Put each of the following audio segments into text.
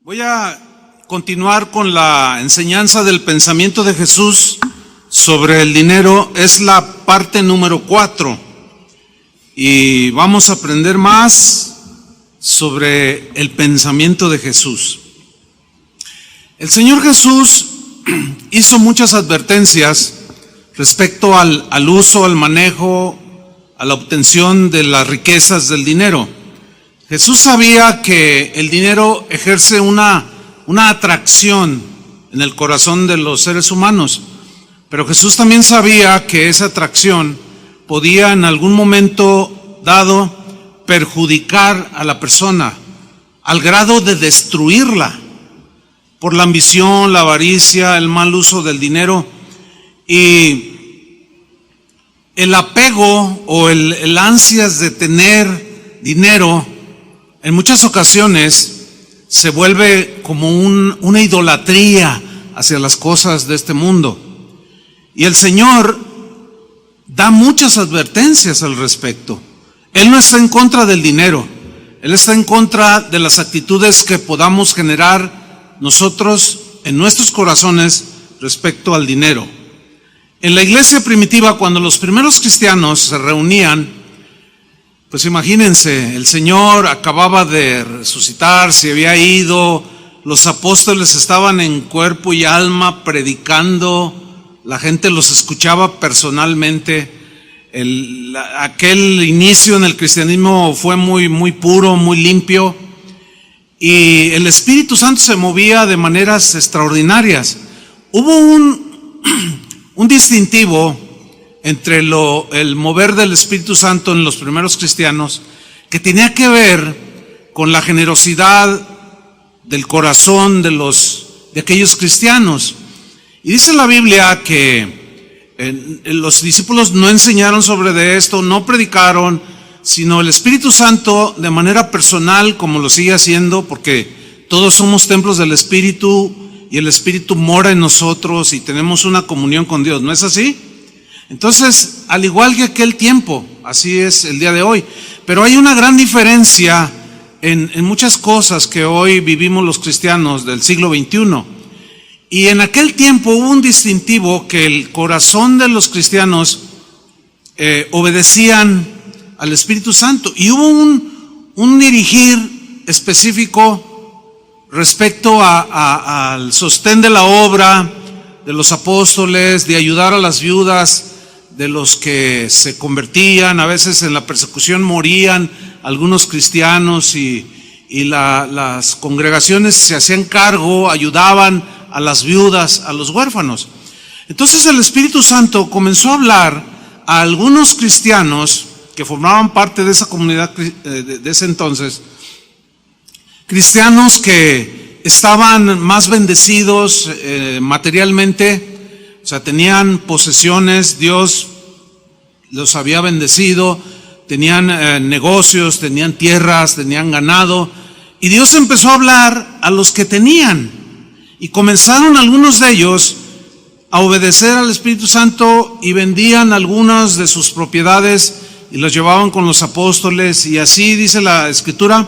Voy a continuar con la enseñanza del pensamiento de Jesús sobre el dinero. Es la parte número 4 y vamos a aprender más sobre el pensamiento de Jesús. El Señor Jesús hizo muchas advertencias respecto al uso, al manejo, a la obtención de las riquezas del dinero. Jesús sabía que el dinero ejerce una atracción en el corazón de los seres humanos, pero Jesús también sabía que esa atracción podía en algún momento dado perjudicar a la persona al grado de destruirla por la ambición, la avaricia, el mal uso del dinero y el apego o el ansias de tener dinero. En muchas ocasiones se vuelve como una idolatría hacia las cosas de este mundo. Y el Señor da muchas advertencias al respecto. Él no está en contra del dinero, Él está en contra de las actitudes que podamos generar nosotros en nuestros corazones respecto al dinero. En la iglesia primitiva, cuando los primeros cristianos se reunían, pues imagínense, el Señor acababa de resucitar, se había ido, los apóstoles estaban en cuerpo y alma predicando, la gente los escuchaba personalmente. Aquel inicio en el cristianismo fue muy puro, muy limpio, y el Espíritu Santo se movía de maneras extraordinarias. Hubo un distintivo entre el mover del Espíritu Santo en los primeros cristianos, que tenía que ver con la generosidad del corazón de aquellos cristianos. Y dice la Biblia que los discípulos no enseñaron sobre esto, no predicaron, sino el Espíritu Santo de manera personal, como lo sigue haciendo, porque todos somos templos del Espíritu y el Espíritu mora en nosotros y tenemos una comunión con Dios, ¿no es así? Entonces, al igual que aquel tiempo, así es el día de hoy. Pero hay una gran diferencia en muchas cosas que hoy vivimos los cristianos del siglo XXI. Y en aquel tiempo hubo un distintivo que el corazón de los cristianos obedecían al Espíritu Santo. Y hubo un dirigir específico respecto al sostén de la obra de los apóstoles, de ayudar a las viudas, de los que se convertían. A veces en la persecución morían algunos cristianos y las congregaciones se hacían cargo, ayudaban a las viudas, a los huérfanos. Entonces el Espíritu Santo comenzó a hablar a algunos cristianos que formaban parte de esa comunidad de ese entonces, cristianos que estaban más bendecidos materialmente. O sea, tenían posesiones, Dios los había bendecido, tenían negocios, tenían tierras, tenían ganado, y Dios empezó a hablar a los que tenían, y comenzaron algunos de ellos a obedecer al Espíritu Santo y vendían algunas de sus propiedades y las llevaban con los apóstoles, y así dice la Escritura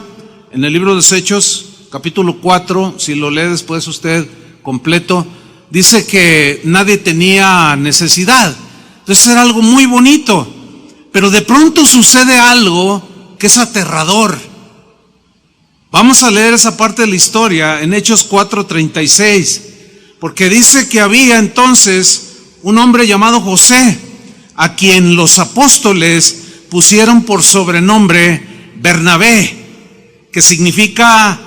en el libro de los Hechos, capítulo 4, si lo lee después usted completo, dice que nadie tenía necesidad. Entonces era algo muy bonito, pero de pronto sucede algo que es aterrador. Vamos a leer esa parte de la historia en Hechos 4:36, porque dice que había entonces un hombre llamado José, a quien los apóstoles pusieron por sobrenombre Bernabé, que significa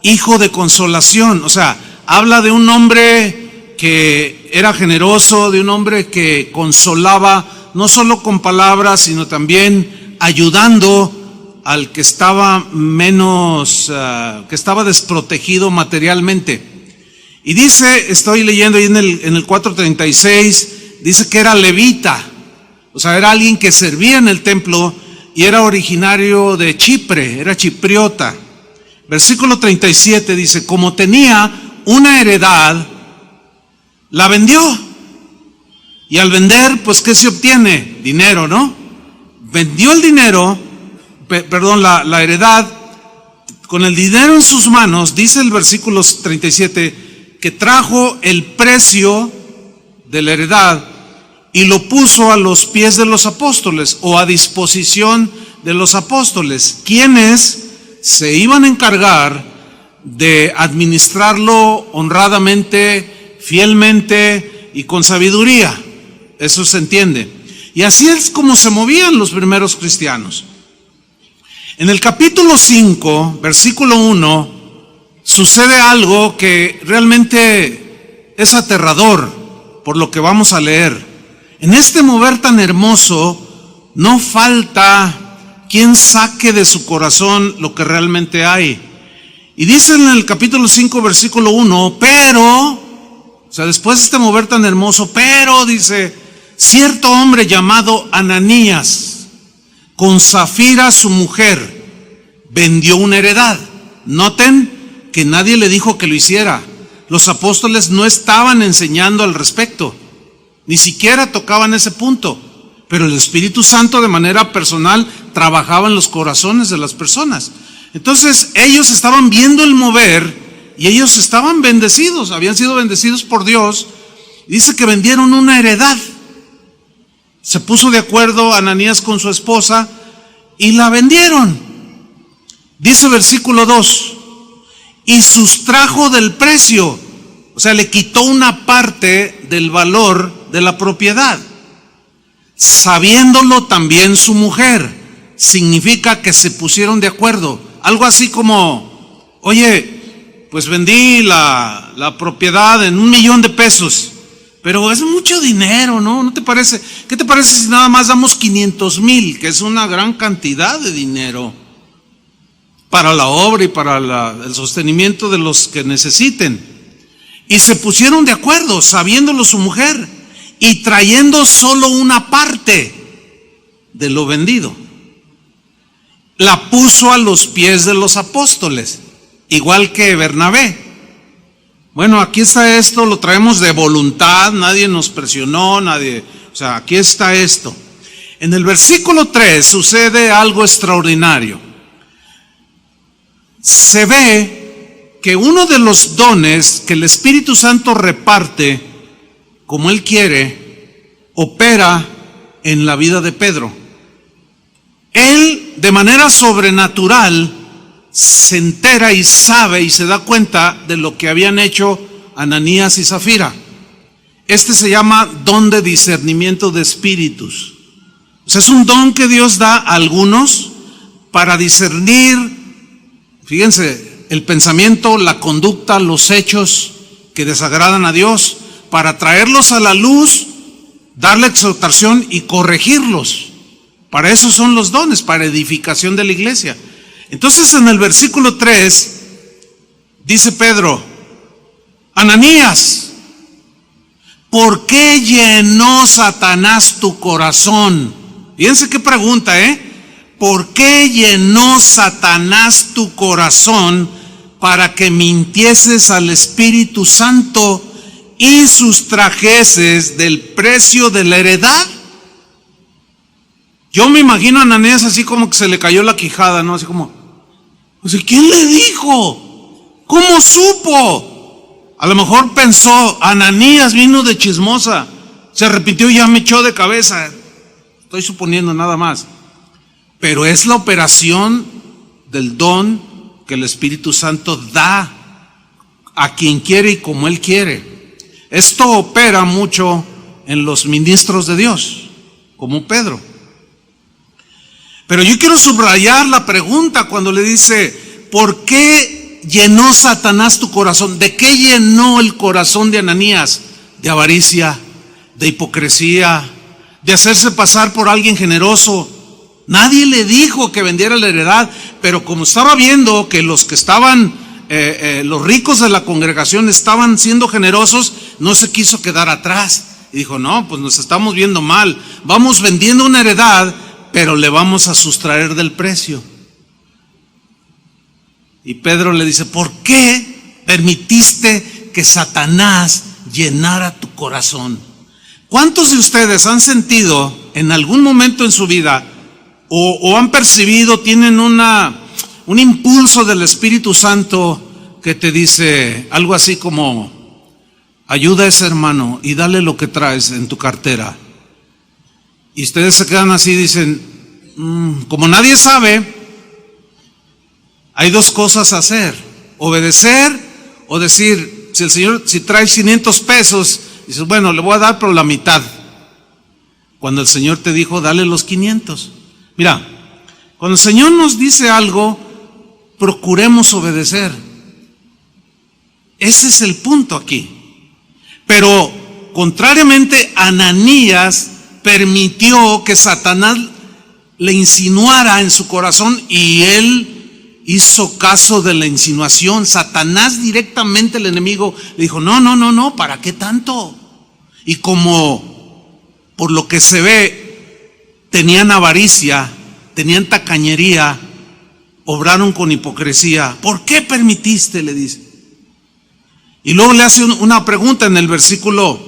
hijo de consolación. O sea, habla de un hombre que era generoso, de un hombre que consolaba, no solo con palabras, sino también ayudando al que estaba que estaba desprotegido materialmente. Y dice, estoy leyendo ahí en el 4:36, dice que era levita, o sea, era alguien que servía en el templo y era originario de Chipre, era chipriota. Versículo 37 dice, como tenía una heredad, la vendió. Y al vender, pues, ¿qué se obtiene? Dinero, ¿no? Vendió el dinero, la heredad, con el dinero en sus manos, dice el versículo 37, que trajo el precio de la heredad y lo puso a los pies de los apóstoles, o a disposición de los apóstoles, quienes se iban a encargar de administrarlo honradamente, fielmente y con sabiduría. Eso se entiende. Y así es como se movían los primeros cristianos. En el capítulo 5, versículo 1, sucede algo que realmente es aterrador por lo que vamos a leer. En este mover tan hermoso, no falta quien saque de su corazón lo que realmente hay. Y dice en el capítulo 5, versículo 1, pero, o sea, después de este mover tan hermoso, pero dice, cierto hombre llamado Ananías, con Safira su mujer, vendió una heredad. Noten que nadie le dijo que lo hiciera. Los apóstoles no estaban enseñando al respecto, ni siquiera tocaban ese punto, pero el Espíritu Santo de manera personal trabajaba en los corazones de las personas. Entonces ellos estaban viendo el mover y ellos estaban bendecidos, habían sido bendecidos por Dios. Dice que vendieron una heredad. Se puso de acuerdo Ananías con su esposa y la vendieron. Dice versículo 2, y sustrajo del precio, o sea, le quitó una parte del valor de la propiedad, sabiéndolo también su mujer. Significa que se pusieron de acuerdo. Algo así como, oye, pues vendí la propiedad en $1,000,000, pero es mucho dinero, ¿no? ¿No te parece? ¿Qué te parece si nada más damos 500,000, que es una gran cantidad de dinero para la obra y para el sostenimiento de los que necesiten? Y se pusieron de acuerdo, sabiéndolo su mujer, y trayendo solo una parte de lo vendido, la puso a los pies de los apóstoles, igual que Bernabé. Bueno, aquí está esto, lo traemos de voluntad, nadie nos presionó, nadie, o sea, aquí está esto. En el versículo 3 sucede algo extraordinario. Se ve que uno de los dones que el Espíritu Santo reparte como Él quiere, opera en la vida de Pedro. Él, de manera sobrenatural, se entera y sabe y se da cuenta de lo que habían hecho Ananías y Safira. Este se llama don de discernimiento de espíritus. O sea, es un don que Dios da a algunos para discernir, fíjense, el pensamiento, la conducta, los hechos que desagradan a Dios, para traerlos a la luz, darle exhortación y corregirlos. Para eso son los dones, para edificación de la iglesia. Entonces en el versículo 3 dice Pedro, Ananías, ¿por qué llenó Satanás tu corazón? Fíjense qué pregunta, ¿por qué llenó Satanás tu corazón para que mintieses al Espíritu Santo y sustrajeses del precio de la heredad? Yo me imagino a Ananías así como que se le cayó la quijada, ¿no? Así como, o sea, ¿quién le dijo? ¿Cómo supo? A lo mejor pensó, Ananías vino de chismosa, se arrepintió y ya me echó de cabeza. Estoy suponiendo nada más. Pero es la operación del don que el Espíritu Santo da a quien quiere y como Él quiere. Esto opera mucho en los ministros de Dios, como Pedro. Pero yo quiero subrayar la pregunta cuando le dice, ¿por qué llenó Satanás tu corazón? ¿De qué llenó el corazón de Ananías? De avaricia, de hipocresía, de hacerse pasar por alguien generoso. Nadie le dijo que vendiera la heredad, pero como estaba viendo que los que estaban, los ricos de la congregación estaban siendo generosos, no se quiso quedar atrás. Y dijo, no, pues nos estamos viendo mal. Vamos vendiendo una heredad, pero le vamos a sustraer del precio. Y Pedro le dice, ¿por qué permitiste que Satanás llenara tu corazón? ¿Cuántos de ustedes han sentido en algún momento en su vida o han percibido, tienen un un impulso del Espíritu Santo que te dice algo así como: ayuda a ese hermano y dale lo que traes en tu cartera. Y ustedes se quedan así y dicen, como nadie sabe, hay dos cosas a hacer: obedecer o decir, si el Señor, si traes 500 pesos, dices, bueno, le voy a dar pero la mitad. Cuando el Señor te dijo, dale los 500. Mira, cuando el Señor nos dice algo, procuremos obedecer. Ese es el punto aquí. Pero contrariamente, Ananías permitió que Satanás le insinuara en su corazón y él hizo caso de la insinuación. Satanás directamente, el enemigo, le dijo, no, ¿para qué tanto? Y como por lo que se ve tenían avaricia, tenían tacañería, obraron con hipocresía. ¿Por qué permitiste?, le dice. Y luego le hace una pregunta en el versículo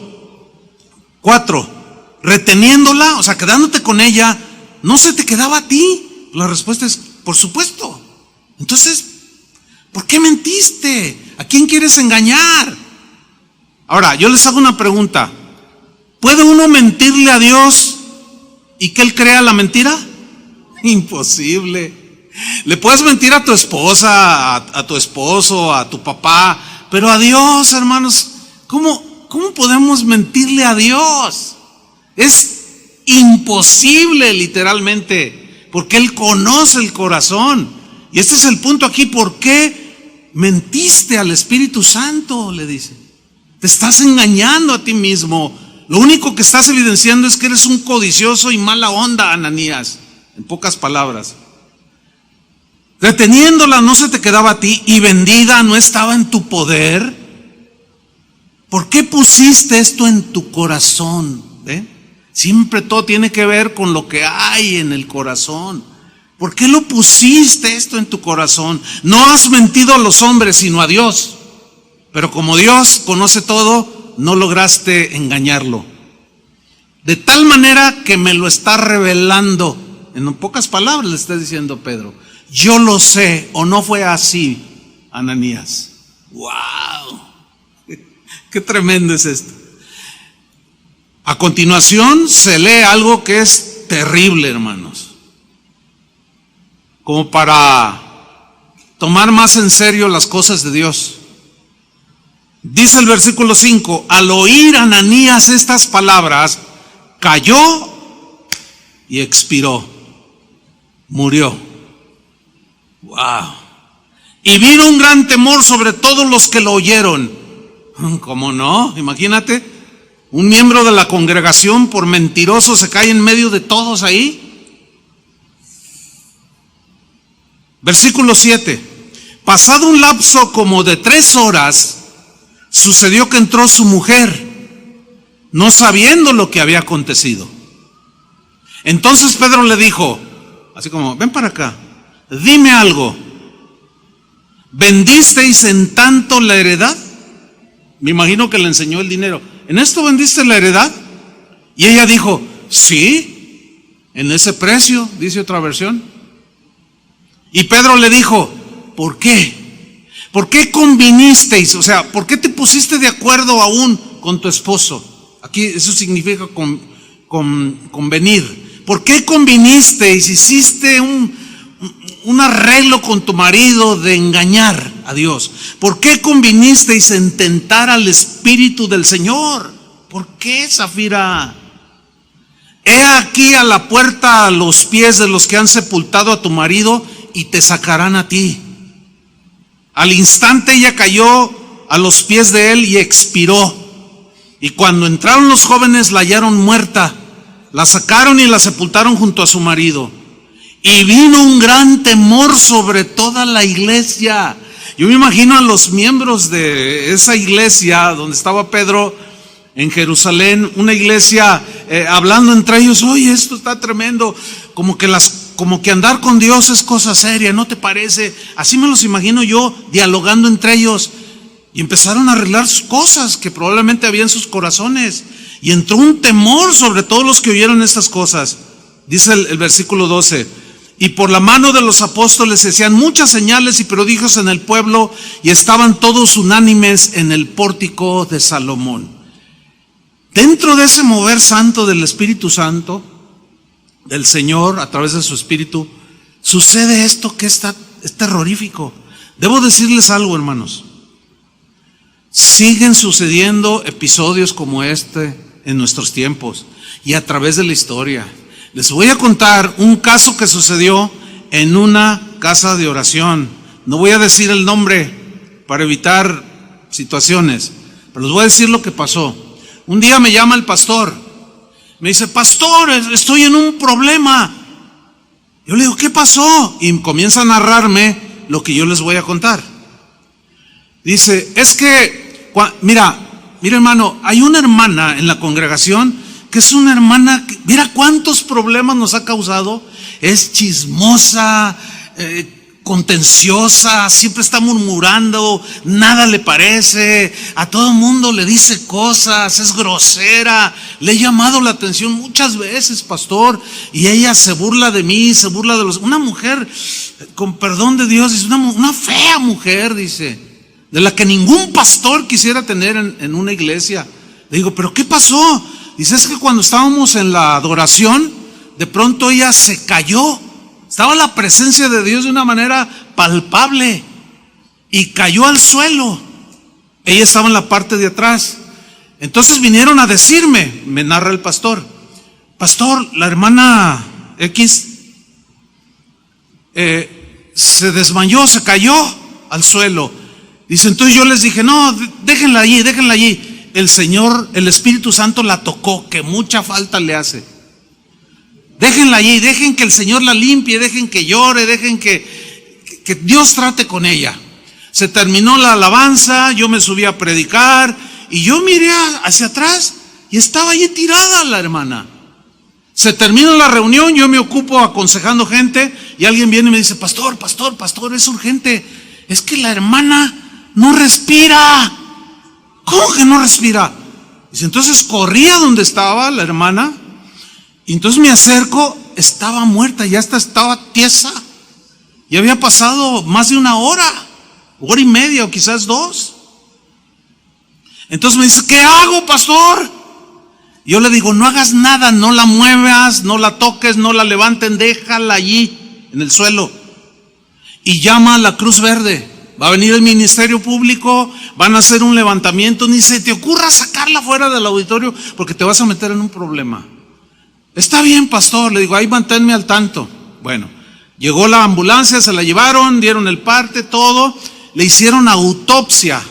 4. Reteniéndola, o sea, quedándote con ella, ¿no se te quedaba a ti? La respuesta es, por supuesto. Entonces, ¿por qué mentiste? ¿A quién quieres engañar? Ahora, yo les hago una pregunta. ¿Puede uno mentirle a Dios y que Él crea la mentira? Imposible. Le puedes mentir a tu esposa, a tu esposo, a tu papá, pero a Dios, hermanos, ¿cómo podemos mentirle a Dios? Es imposible, literalmente, porque Él conoce el corazón. Y este es el punto aquí: ¿por qué mentiste al Espíritu Santo?, le dice. Te estás engañando a ti mismo. Lo único que estás evidenciando es que eres un codicioso y mala onda, Ananías, en pocas palabras. Reteniéndola no se te quedaba a ti, y vendida no estaba en tu poder. ¿Por qué pusiste esto en tu corazón? Siempre todo tiene que ver con lo que hay en el corazón. ¿Por qué lo pusiste esto en tu corazón? No has mentido a los hombres, sino a Dios. Pero como Dios conoce todo, no lograste engañarlo. De tal manera que me lo está revelando. En pocas palabras le está diciendo Pedro, yo lo sé, o no fue así, Ananías. ¡Wow! ¡Qué tremendo es esto! A continuación se lee algo que es terrible, hermanos, como para tomar más en serio las cosas de Dios. Dice el versículo 5, al oír Ananías estas palabras, cayó y expiró, murió. ¡Wow! Y vino un gran temor sobre todos los que lo oyeron. ¿Cómo no? Imagínate. Un miembro de la congregación por mentiroso se cae en medio de todos ahí. Versículo 7. Pasado un lapso como de 3 horas, sucedió que entró su mujer, no sabiendo lo que había acontecido. Entonces Pedro le dijo, así como, ven para acá, dime algo. ¿Vendisteis en tanto la heredad? Me imagino que le enseñó el dinero. ¿En esto vendiste la heredad? Y ella dijo, sí, en ese precio, dice otra versión. Y Pedro le dijo, ¿por qué? ¿Por qué convinisteis? O sea, ¿por qué te pusiste de acuerdo aún con tu esposo? Aquí eso significa convenir. ¿Por qué convinisteis? Hiciste un arreglo con tu marido de engañar a Dios. ¿Por qué convinisteis en tentar al Espíritu del Señor? ¿Por qué, Zafira? He aquí a la puerta a los pies de los que han sepultado a tu marido y te sacarán a ti. Al instante ella cayó a los pies de él y expiró. Y cuando entraron los jóvenes la hallaron muerta, la sacaron y la sepultaron junto a su marido. Y vino un gran temor sobre toda la iglesia. Yo me imagino a los miembros de esa iglesia donde estaba Pedro en Jerusalén, una iglesia hablando entre ellos, oye, esto está tremendo, como que andar con Dios es cosa seria, ¿no te parece? Así me los imagino yo, dialogando entre ellos, y empezaron a arreglar sus cosas que probablemente había en sus corazones, y entró un temor sobre todos los que oyeron estas cosas. Dice el versículo 12, Y por la mano de los apóstoles se hacían muchas señales y prodigios en el pueblo, y estaban todos unánimes en el pórtico de Salomón. Dentro de ese mover santo del Espíritu Santo, del Señor, a través de su Espíritu, sucede esto que es terrorífico. Debo decirles algo, hermanos. Siguen sucediendo episodios como este en nuestros tiempos y a través de la historia. Les voy a contar un caso que sucedió en una casa de oración. No voy a decir el nombre para evitar situaciones, pero les voy a decir lo que pasó. Un día me llama el pastor, me dice: pastor, estoy en un problema. Yo le digo: ¿qué pasó? Y comienza a narrarme lo que yo les voy a contar. Dice: es que, mira hermano, hay una hermana en la congregación que es una hermana que, mira cuántos problemas nos ha causado. Es chismosa, contenciosa, siempre está murmurando, nada le parece, a todo mundo le dice cosas, es grosera. Le he llamado la atención muchas veces, pastor, y ella se burla de mí, se burla de los... Una mujer, con perdón de Dios, dice, una fea mujer, dice, de la que ningún pastor quisiera tener en una iglesia. Le digo: ¿pero qué pasó? Dice: es que cuando estábamos en la adoración, de pronto ella se cayó. Estaba la presencia de Dios de una manera palpable y cayó al suelo. Ella estaba en la parte de atrás. Entonces vinieron a decirme, me narra el pastor: pastor, la hermana X se desmayó, se cayó al suelo. Dice: entonces yo les dije: no, déjenla allí, déjenla allí. El Señor, el Espíritu Santo la tocó, que mucha falta le hace. Déjenla allí, dejen que el Señor la limpie, dejen que llore, dejen que Dios trate con ella. Se terminó la alabanza, yo me subí a predicar y yo miré hacia atrás y estaba allí tirada la hermana. Se termina la reunión, yo me ocupo aconsejando gente y alguien viene y me dice: pastor, es urgente, es que la hermana no respira. ¿Cómo que no respira? Dice: entonces corrí a donde estaba la hermana y entonces me acerco, estaba muerta, ya hasta estaba tiesa. Ya había pasado más de una hora y media o quizás 2. Entonces me dice: ¿qué hago, pastor? Yo le digo: no hagas nada, no la muevas, no la toques, no la levanten, déjala allí en el suelo. Y llama a la Cruz Verde. Va a venir el Ministerio Público, van a hacer un levantamiento. Ni se te ocurra sacarla fuera del auditorio porque te vas a meter en un problema. Está bien, pastor, le digo: ahí manténme al tanto. Bueno, llegó la ambulancia, se la llevaron, dieron el parte, todo. Le hicieron autopsia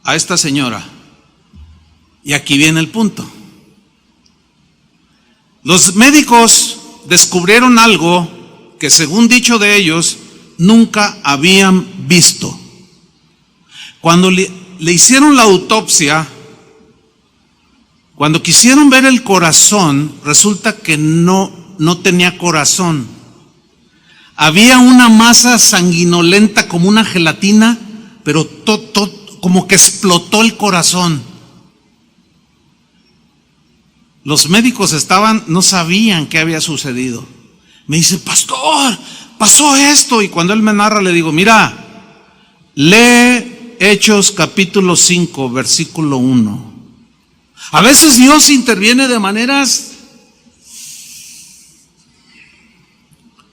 a esta señora. Y aquí viene el punto. Los médicos descubrieron algo que, según dicho de ellos, nunca habían visto. Cuando le hicieron la autopsia, cuando quisieron ver el corazón, resulta que no tenía corazón. Había una masa sanguinolenta como una gelatina, pero como que explotó el corazón. Los médicos no sabían qué había sucedido. Me dice: pastor, pasó esto. Y cuando él me narra, le digo: mira, lee Hechos capítulo 5, versículo 1. A veces Dios interviene de maneras...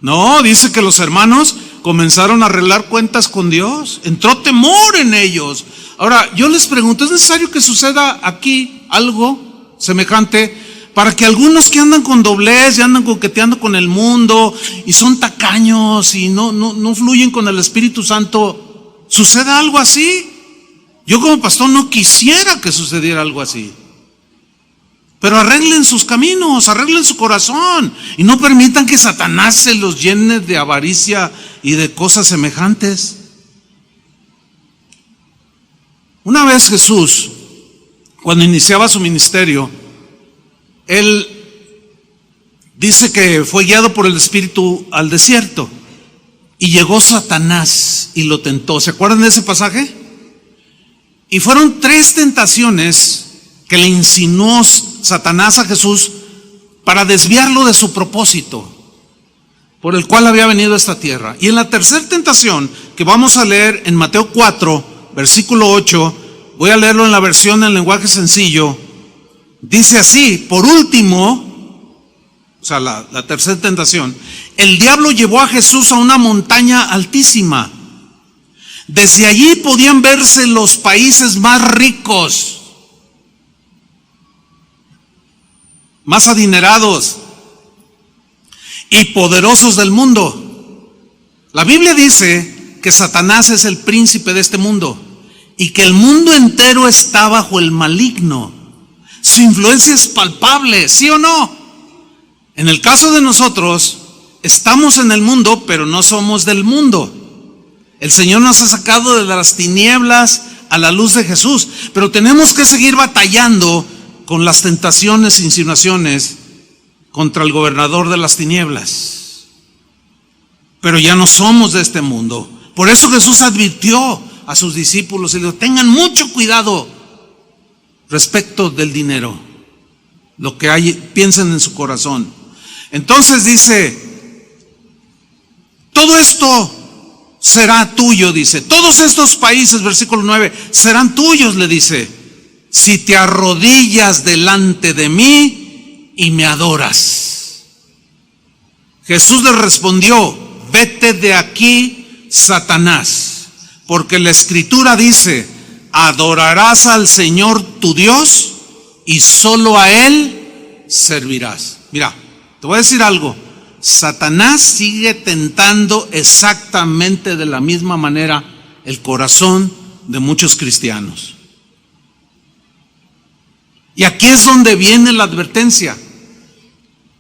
No, dice que los hermanos comenzaron a arreglar cuentas con Dios. Entró temor en ellos. Ahora, yo les pregunto: ¿es necesario que suceda aquí algo semejante para que algunos que andan con doblez y andan coqueteando con el mundo y son tacaños y no fluyen con el Espíritu Santo, suceda algo así? Yo como pastor no quisiera que sucediera algo así. Pero arreglen sus caminos, arreglen su corazón y no permitan que Satanás se los llene de avaricia y de cosas semejantes. Una vez Jesús, cuando iniciaba su ministerio, Él dice que fue guiado por el Espíritu al desierto y llegó Satanás y lo tentó. ¿Se acuerdan de ese pasaje? Y fueron 3 tentaciones que le insinuó Satanás a Jesús para desviarlo de su propósito. por el cual había venido a esta tierra. Y en la tercera tentación, que vamos a leer en Mateo 4, versículo 8, voy a leerlo en la versión en lenguaje sencillo, dice así: por último, o sea, la tercera tentación, el diablo llevó a Jesús a una montaña altísima. Desde allí podían verse los países más ricos, más adinerados y poderosos del mundo. La Biblia dice que Satanás es el príncipe de este mundo y que el mundo entero está bajo el maligno. Su influencia es palpable, ¿sí o no? En el caso de nosotros, estamos en el mundo, pero no somos del mundo. El Señor nos ha sacado de las tinieblas a la luz de Jesús, pero tenemos que seguir batallando con las tentaciones e insinuaciones contra el gobernador de las tinieblas. Pero ya no somos de este mundo. Por eso Jesús advirtió a sus discípulos y les dijo: tengan mucho cuidado respecto del dinero, lo que hay, piensen en su corazón. Entonces dice: todo esto será tuyo, dice. Todos estos países, versículo 9, serán tuyos, le dice, si te arrodillas delante de mí y me adoras. Jesús le respondió: vete de aquí, Satanás, porque la Escritura dice: adorarás al Señor tu Dios y solo a Él servirás. Mira, te voy a decir algo. Satanás sigue tentando exactamente de la misma manera el corazón de muchos cristianos. Y aquí es donde viene la advertencia.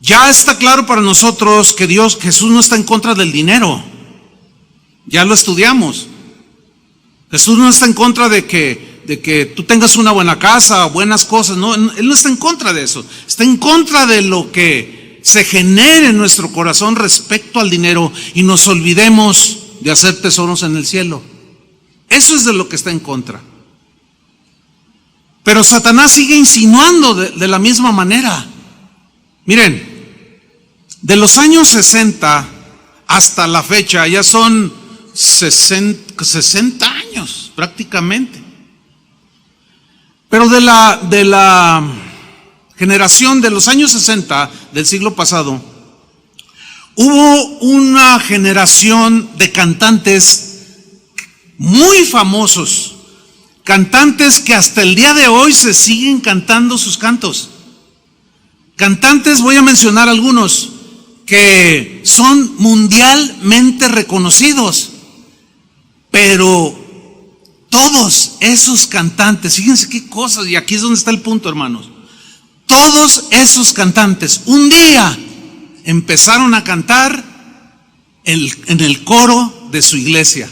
Ya está claro para nosotros que Jesús no está en contra del dinero. Ya lo estudiamos. Jesús no está en contra de que tú tengas una buena casa, buenas cosas. No, Él no está en contra de eso. Está en contra de lo que se genere en nuestro corazón respecto al dinero y nos olvidemos de hacer tesoros en el cielo. Eso es de lo que está en contra. Pero Satanás sigue insinuando de la misma manera. Miren, de los años 60 hasta la fecha, ya son 60 años prácticamente. Pero de la generación de los años 60 del siglo pasado, hubo una generación de cantantes muy famosos, cantantes que hasta el día de hoy se siguen cantando sus cantos. Cantantes, voy a mencionar algunos, que son mundialmente reconocidos, pero todos esos cantantes, fíjense qué cosas, y aquí es donde está el punto, hermanos. Todos esos cantantes un día empezaron a cantar en el coro de su iglesia,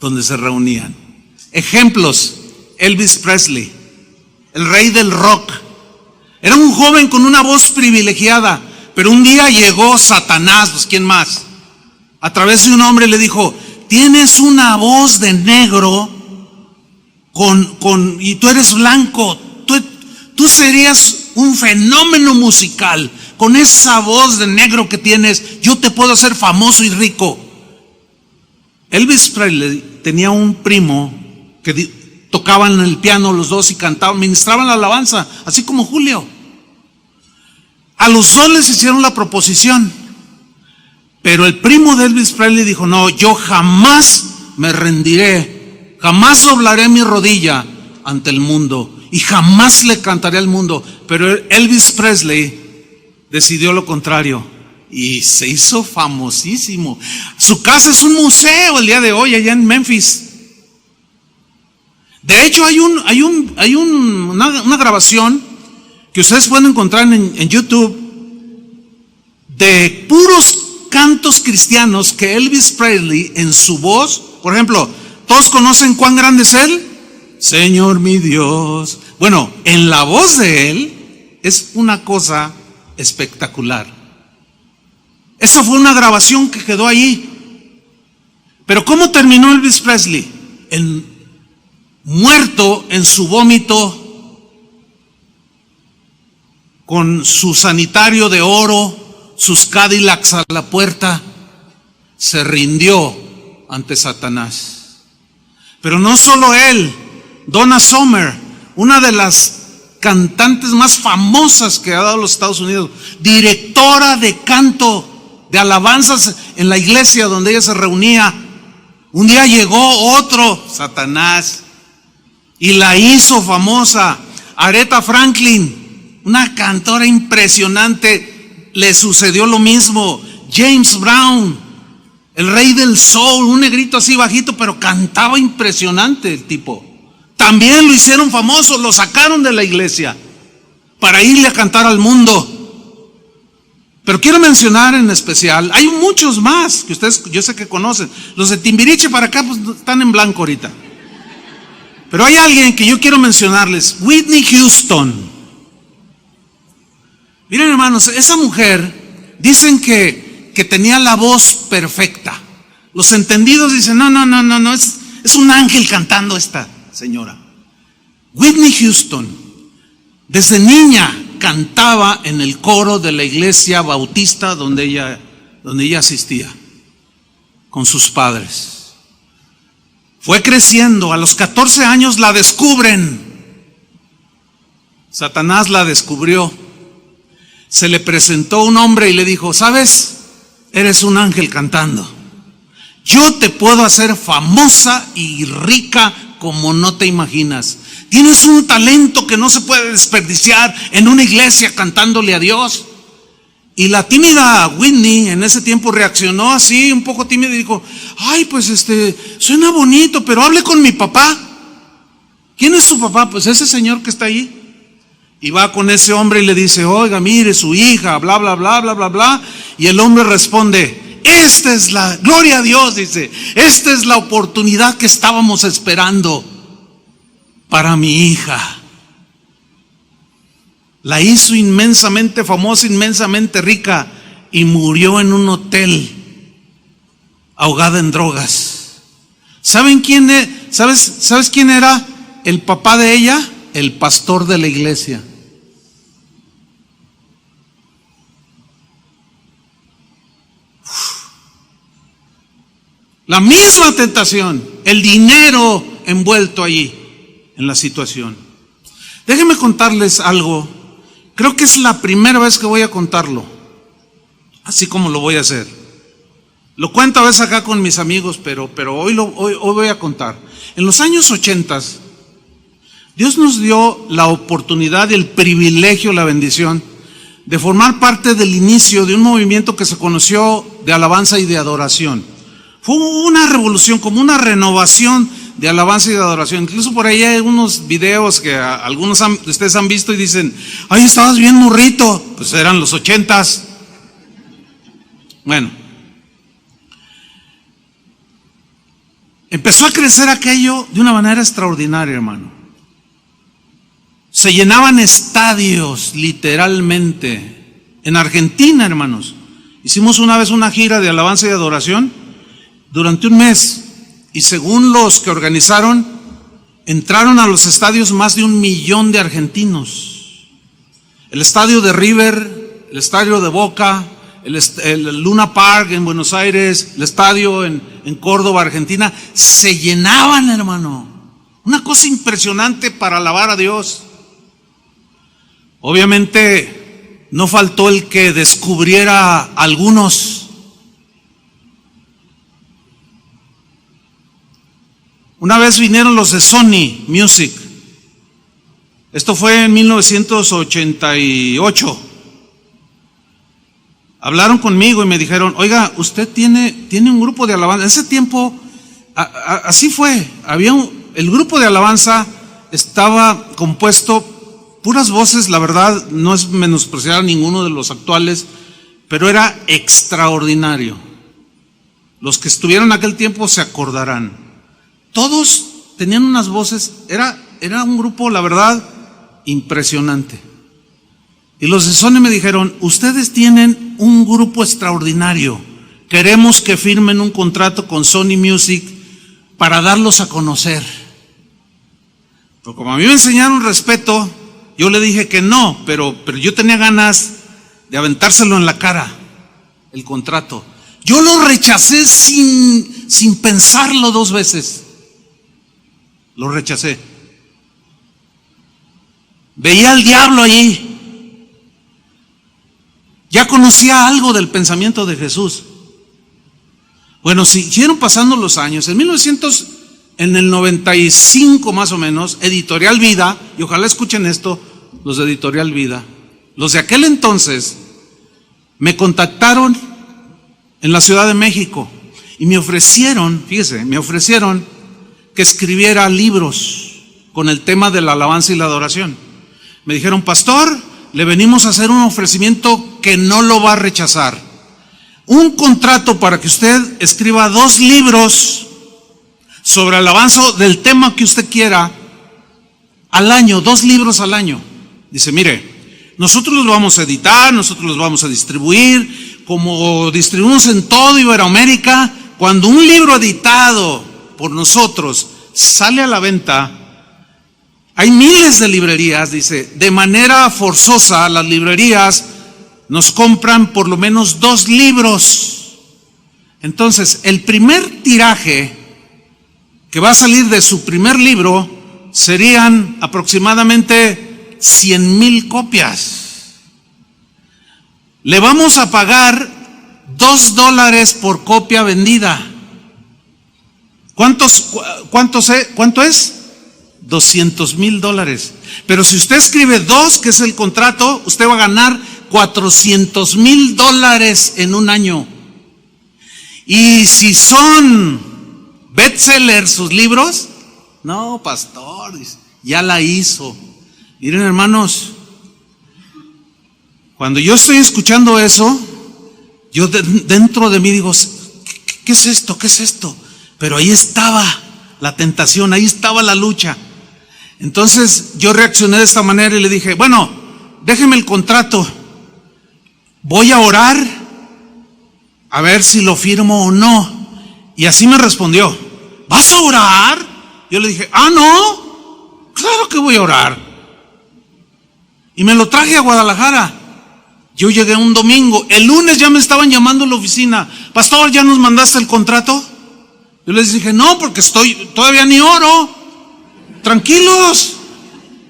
donde se reunían. Ejemplos: Elvis Presley, el rey del rock. Era un joven con una voz privilegiada, pero un día llegó Satanás, pues ¿quién más? A través de un hombre le dijo: tienes una voz de negro y tú eres blanco, tú serías un fenómeno musical. Con esa voz de negro que tienes, yo te puedo hacer famoso y rico. Elvis Presley tenía un primo que tocaban el piano los dos y cantaban, ministraban la alabanza, así como Julio. A los dos les hicieron la proposición, pero el primo de Elvis Presley dijo: no, yo jamás me rendiré, jamás doblaré mi rodilla ante el mundo y jamás le cantaré al mundo. Pero Elvis Presley decidió lo contrario y se hizo famosísimo. Su casa es un museo el día de hoy allá en Memphis. De hecho, hay una grabación que ustedes pueden encontrar en YouTube de puros cantos cristianos que Elvis Presley en su voz, por ejemplo, ¿todos conocen Cuán grande es Él? Señor mi Dios. Bueno, en la voz de Él es una cosa espectacular. Eso fue una grabación que quedó ahí. Pero ¿cómo terminó Elvis Presley? Muerto en su vómito, con su sanitario de oro, sus Cadillacs a la puerta, se rindió ante Satanás. Pero no solo él, Donna Summer, una de las cantantes más famosas que ha dado los Estados Unidos, directora de canto, de alabanzas en la iglesia donde ella se reunía. Un día llegó otro, Satanás, y la hizo famosa. Aretha Franklin, una cantora impresionante, le sucedió lo mismo. James Brown, el rey del soul, un negrito así bajito, pero cantaba impresionante el tipo. También lo hicieron famoso, lo sacaron de la iglesia para irle a cantar al mundo. Pero quiero mencionar en especial, hay muchos más que ustedes, yo sé que conocen. Los de Timbiriche para acá pues están en blanco ahorita. Pero hay alguien que yo quiero mencionarles, Whitney Houston. Miren, hermanos, esa mujer, dicen que tenía la voz perfecta. Los entendidos dicen, no, es un ángel cantando esta señora. Whitney Houston, desde niña cantaba en el coro de la iglesia bautista donde ella asistía con sus padres. Fue creciendo, a los 14 años la descubren. Satanás la descubrió. Se le presentó un hombre y le dijo, ¿sabes? Eres un ángel cantando. Yo te puedo hacer famosa y rica como no te imaginas. Tienes un talento que no se puede desperdiciar en una iglesia cantándole a Dios. Y la tímida Whitney en ese tiempo reaccionó así, un poco tímida, y dijo, ay, pues suena bonito, pero hable con mi papá. ¿Quién es su papá? Pues ese señor que está ahí. Y va con ese hombre y le dice, oiga, mire, su hija, bla, bla, bla, bla, bla, bla. Y el hombre responde, esta es la, gloria a Dios, dice, esta es la oportunidad que estábamos esperando para mi hija. La hizo inmensamente famosa, inmensamente rica, y murió en un hotel, ahogada en drogas. ¿Sabes quién era el papá de ella? El pastor de la iglesia. La misma tentación, el dinero envuelto allí en la situación. Déjenme contarles algo. Creo que es la primera vez que voy a contarlo, así como lo voy a hacer. Lo cuento a veces acá con mis amigos, pero hoy voy a contar. En los años 80, Dios nos dio la oportunidad y el privilegio, la bendición, de formar parte del inicio de un movimiento que se conoció de alabanza y de adoración. Fue una revolución, como una renovación de alabanza y de adoración. Incluso por ahí hay unos videos que algunos de ustedes han visto y dicen, ay, estabas bien morrito. Pues eran los 80s. Bueno, empezó a crecer aquello de una manera extraordinaria, hermano. Se llenaban estadios, literalmente. En Argentina, hermanos, hicimos una vez una gira de alabanza y adoración durante un mes. Y según los que organizaron, entraron a los estadios más de 1 millón de argentinos. El estadio de River, el estadio de Boca, el Luna Park en Buenos Aires, el estadio en Córdoba, Argentina, se llenaban, hermano. Una cosa impresionante para alabar a Dios. Obviamente no faltó el que descubriera a algunos. Una vez vinieron los de Sony Music. Esto fue en 1988. Hablaron conmigo y me dijeron, oiga, usted tiene un grupo de alabanza. En ese tiempo, así fue. El grupo de alabanza estaba compuesto puras voces, la verdad, no es menospreciar a ninguno de los actuales, pero era extraordinario. Los que estuvieron en aquel tiempo se acordarán. Todos tenían unas voces, era un grupo, la verdad, impresionante. Y los de Sony me dijeron, ustedes tienen un grupo extraordinario, queremos que firmen un contrato con Sony Music para darlos a conocer. Pero como a mí me enseñaron respeto, yo le dije que no, pero yo tenía ganas de aventárselo en la cara. el contrato. Yo lo rechacé sin pensarlo 2 veces. Lo rechacé. Veía al diablo ahí. Ya conocía algo del pensamiento de Jesús. Bueno, siguieron pasando los años. En el 95 más o menos, Editorial Vida, y ojalá escuchen esto, los de Editorial Vida, los de aquel entonces, me contactaron en la Ciudad de México y me ofrecieron, fíjese, que escribiera libros con el tema de la alabanza y la adoración. Me dijeron: pastor, le venimos a hacer un ofrecimiento que no lo va a rechazar. Un contrato para que usted escriba 2 libros sobre alabanza del tema que usted quiera al año, 2 libros al año. Dice: mire, nosotros los vamos a editar, nosotros los vamos a distribuir, como distribuimos en todo Iberoamérica. Cuando un libro editado por nosotros sale a la venta, hay miles de librerías, dice, de manera forzosa las librerías nos compran por lo menos 2 libros. Entonces, el primer tiraje que va a salir de su primer libro serían aproximadamente 100,000 copias. Le vamos a pagar $2 por copia vendida. ¿Cuánto es? $200,000. Pero si usted escribe 2, que es el contrato, usted va a ganar $400,000 en un año. Y si son bestsellers sus libros, no, pastor, ya la hizo. Miren, hermanos, cuando yo estoy escuchando eso, yo dentro de mí digo: ¿qué es esto? ¿Qué es esto? Pero ahí estaba la tentación, ahí estaba la lucha. Entonces yo reaccioné de esta manera y le dije: bueno, déjeme el contrato, voy a orar a ver si lo firmo o no. Y así me respondió: ¿vas a orar? Yo le dije: no, claro que voy a orar. Y me lo traje a Guadalajara. Yo llegué un domingo, el lunes ya me estaban llamando a la oficina: pastor, ¿ya nos mandaste el contrato? Yo les dije: no, porque todavía ni oro. Tranquilos.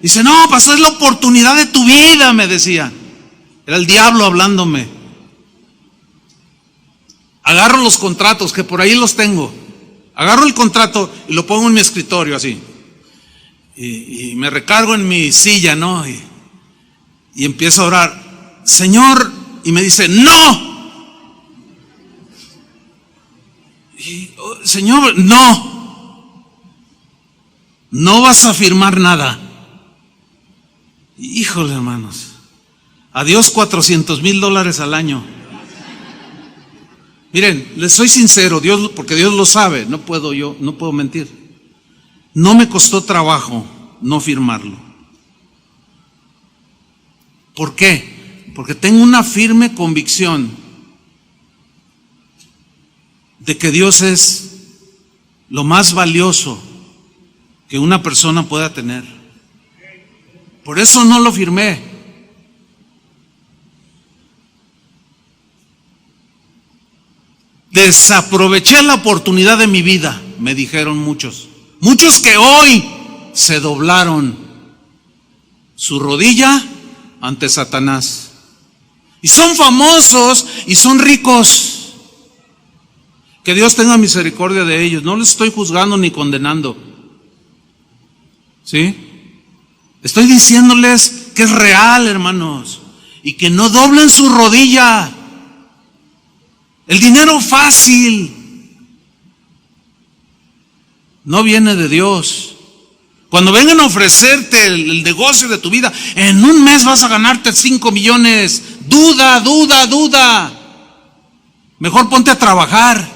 Dice: no, pastor, es la oportunidad de tu vida, me decía. Era el diablo hablándome. Agarro los contratos, que por ahí los tengo. Agarro el contrato y lo pongo en mi escritorio así. Y me recargo en mi silla, ¿no? Y empiezo a orar: Señor, y me dice: no. Señor, no vas a firmar nada. Híjole, hermanos, adiós $400,000 al año. Miren, les soy sincero, porque Dios lo sabe, no puedo mentir. No me costó trabajo no firmarlo. ¿Por qué? Porque tengo una firme convicción de que Dios es lo más valioso que una persona pueda tener. Por eso no lo firmé. Desaproveché la oportunidad de mi vida, me dijeron muchos que hoy se doblaron su rodilla ante Satanás. Y son famosos y son ricos. Que Dios tenga misericordia de ellos. No les estoy juzgando ni condenando. ¿Sí? Estoy diciéndoles que es real, hermanos. Y que no doblen su rodilla. El dinero fácil no viene de Dios. Cuando vengan a ofrecerte el negocio de tu vida, en un mes vas a ganarte 5 millones. Duda. Mejor ponte a trabajar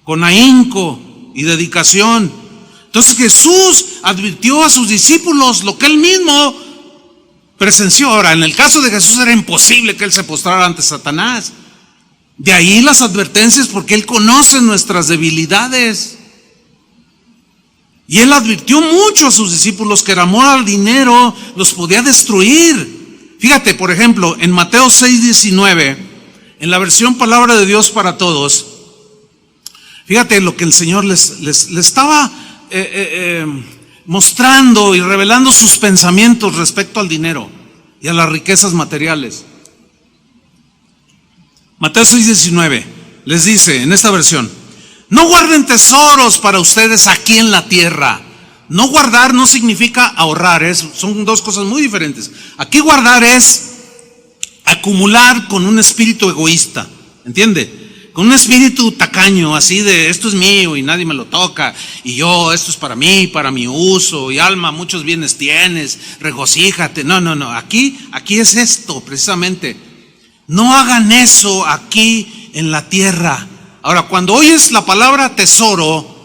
con ahínco y dedicación. Entonces Jesús advirtió a sus discípulos lo que él mismo presenció. Ahora, en el caso de Jesús era imposible que él se postrara ante Satanás. De ahí las advertencias, porque él conoce nuestras debilidades. Y él advirtió mucho a sus discípulos que el amor al dinero los podía destruir. Fíjate, por ejemplo, en Mateo 6:19, en la versión Palabra de Dios para Todos, fíjate lo que el Señor les estaba mostrando y revelando sus pensamientos respecto al dinero y a las riquezas materiales. Mateo 6:19 les dice en esta versión: no guarden tesoros para ustedes aquí en la tierra. No guardar no significa ahorrar, son dos cosas muy diferentes. Aquí guardar es acumular con un espíritu egoísta, ¿entiende? Con un espíritu tacaño, así de esto es mío y nadie me lo toca, y yo, esto es para mí, para mi uso, y alma, muchos bienes tienes, regocíjate. No, aquí es esto precisamente. No hagan eso aquí en la tierra. Ahora, cuando oyes la palabra tesoro,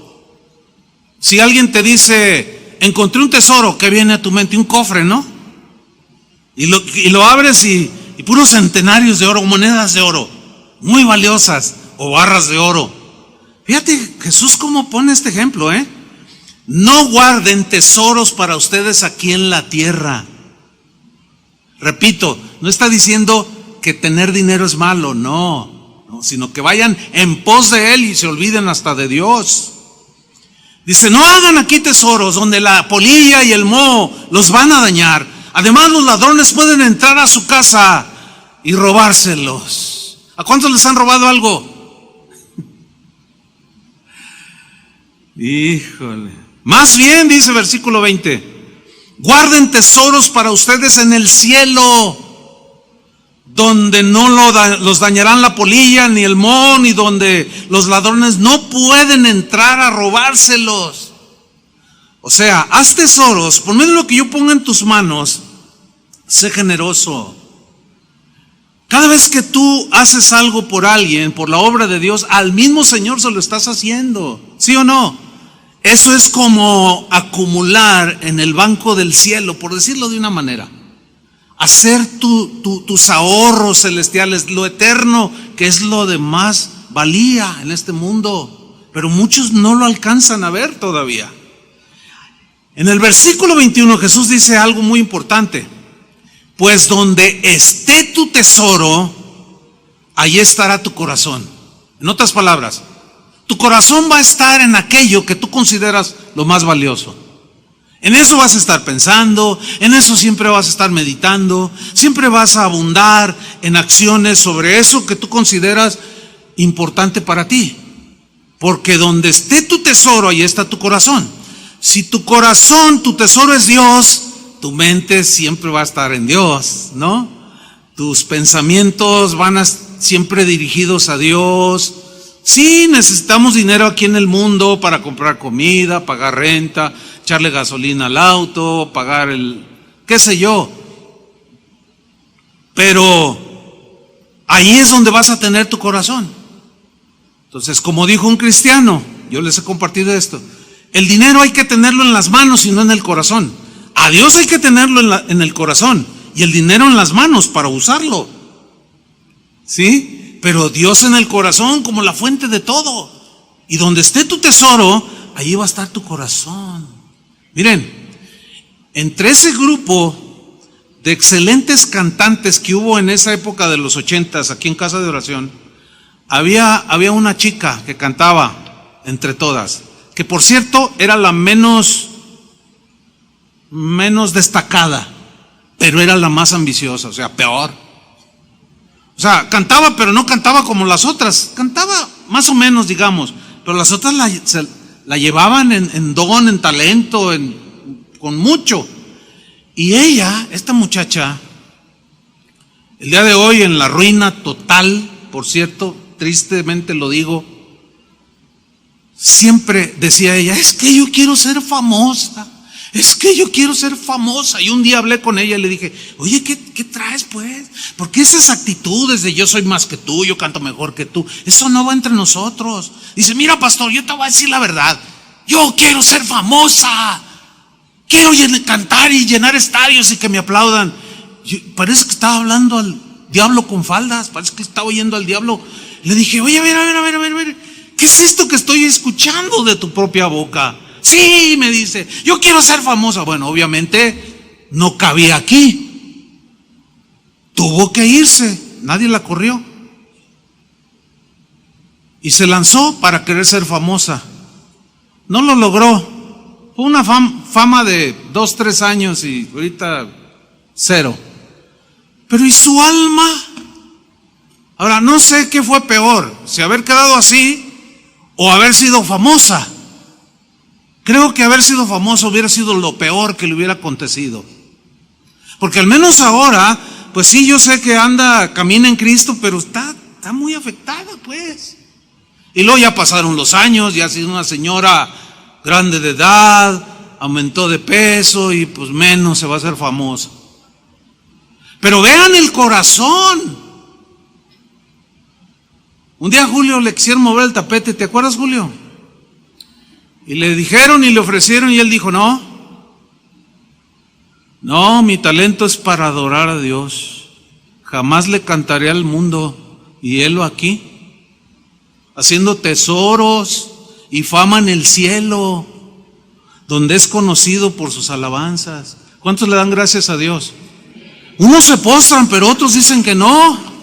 si alguien te dice, encontré un tesoro, ¿qué viene a tu mente? Un cofre, ¿no? Y lo abres y puros centenarios de oro, monedas de oro, muy valiosas, o barras de oro. Fíjate Jesús cómo pone este ejemplo, No guarden tesoros para ustedes aquí en la tierra. Repito, no está diciendo que tener dinero es malo, no, sino que vayan en pos de Él y se olviden hasta de Dios. Dice, no hagan aquí tesoros donde la polilla y el moho los van a dañar. Además, los ladrones pueden entrar a su casa y robárselos. ¿A cuántos les han robado algo? Híjole. Más bien, dice versículo 20, guarden tesoros para ustedes en el cielo, donde no los dañarán la polilla ni el moho, ni donde los ladrones no pueden entrar a robárselos. O sea, haz tesoros, por medio de lo que yo ponga en tus manos, sé generoso. Cada vez que tú haces algo por alguien, por la obra de Dios, al mismo Señor se lo estás haciendo, ¿sí o no? Eso es como acumular en el banco del cielo, por decirlo de una manera. Hacer tus ahorros celestiales, lo eterno, que es lo de más valía en este mundo, pero muchos no lo alcanzan a ver todavía. En el versículo 21 Jesús dice algo muy importante: pues donde esté tu tesoro, ahí estará tu corazón. En otras palabras, tu corazón va a estar en aquello que tú consideras lo más valioso. En eso vas a estar pensando, en eso siempre vas a estar meditando, siempre vas a abundar en acciones sobre eso que tú consideras importante para ti. Porque donde esté tu tesoro, ahí está tu corazón. Si tu corazón, tu tesoro es Dios, tu mente siempre va a estar en Dios, ¿no? Tus pensamientos van a siempre dirigidos a Dios. Sí, necesitamos dinero aquí en el mundo para comprar comida, pagar renta, echarle gasolina al auto, pagar qué sé yo. Pero ahí es donde vas a tener tu corazón. Entonces, como dijo un cristiano, yo les he compartido esto, el dinero hay que tenerlo en las manos y no en el corazón. A Dios hay que tenerlo en el corazón y el dinero en las manos para usarlo. ¿Sí? Pero Dios en el corazón como la fuente de todo. Y donde esté tu tesoro, allí va a estar tu corazón. Miren, entre ese grupo de excelentes cantantes que hubo en esa época de los 80s aquí en Casa de Oración, había una chica que cantaba entre todas, que por cierto era la menos destacada, pero era la más ambiciosa, o sea, peor. O sea, cantaba, pero no cantaba como las otras. Cantaba más o menos, digamos, pero las otras la llevaban en don, en talento, con mucho. Y ella, esta muchacha, el día de hoy en la ruina total, por cierto, tristemente lo digo, siempre decía ella, es que yo quiero ser famosa. Es que yo quiero ser famosa. Y un día hablé con ella y le dije, oye, ¿qué traes pues? ¿Por qué esas actitudes de yo soy más que tú, yo canto mejor que tú? Eso no va entre nosotros. Dice, mira pastor, yo te voy a decir la verdad. Yo quiero ser famosa. Quiero cantar y llenar estadios y que me aplaudan. Parece que estaba hablando al diablo con faldas. Parece que estaba oyendo al diablo. Le dije, oye, a ver. ¿Qué es esto que estoy escuchando de tu propia boca? Sí, me dice, yo quiero ser famosa. Bueno, obviamente no cabía aquí. Tuvo que irse, nadie la corrió. y se lanzó para querer ser famosa. No lo logró. Fue una fama de 2, 3 años y ahorita 0. Pero ¿y su alma? Ahora, no sé qué fue peor, si haber quedado así o haber sido famosa. Creo que haber sido famosa hubiera sido lo peor que le hubiera acontecido. Porque al menos ahora, pues sí, yo sé que camina en Cristo, pero está muy afectada, pues. Y luego ya pasaron los años, ya ha sido una señora grande de edad, aumentó de peso y pues menos se va a hacer famosa. Pero vean el corazón. Un día a Julio le quisieron mover el tapete, ¿te acuerdas, Julio? Y le dijeron y le ofrecieron y él dijo, no, mi talento es para adorar a Dios. Jamás le cantaré al mundo. Y él aquí, haciendo tesoros y fama en el cielo, donde es conocido por sus alabanzas. ¿Cuántos le dan gracias a Dios? Unos se postran, pero otros dicen que no.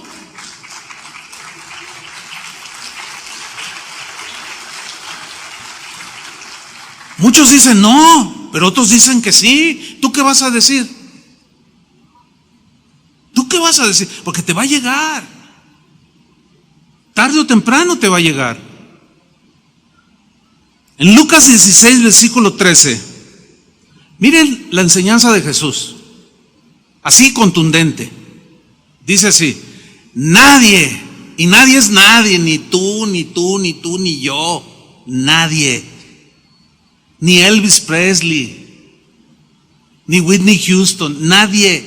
Muchos dicen no, pero otros dicen que sí. ¿Tú qué vas a decir? ¿Tú qué vas a decir? Porque te va a llegar. Tarde o temprano te va a llegar. En Lucas 16, versículo 13, miren la enseñanza de Jesús, así contundente. Dice así: nadie, y nadie es nadie, ni tú, ni tú, ni tú, ni yo, nadie, ni Elvis Presley, ni Whitney Houston, nadie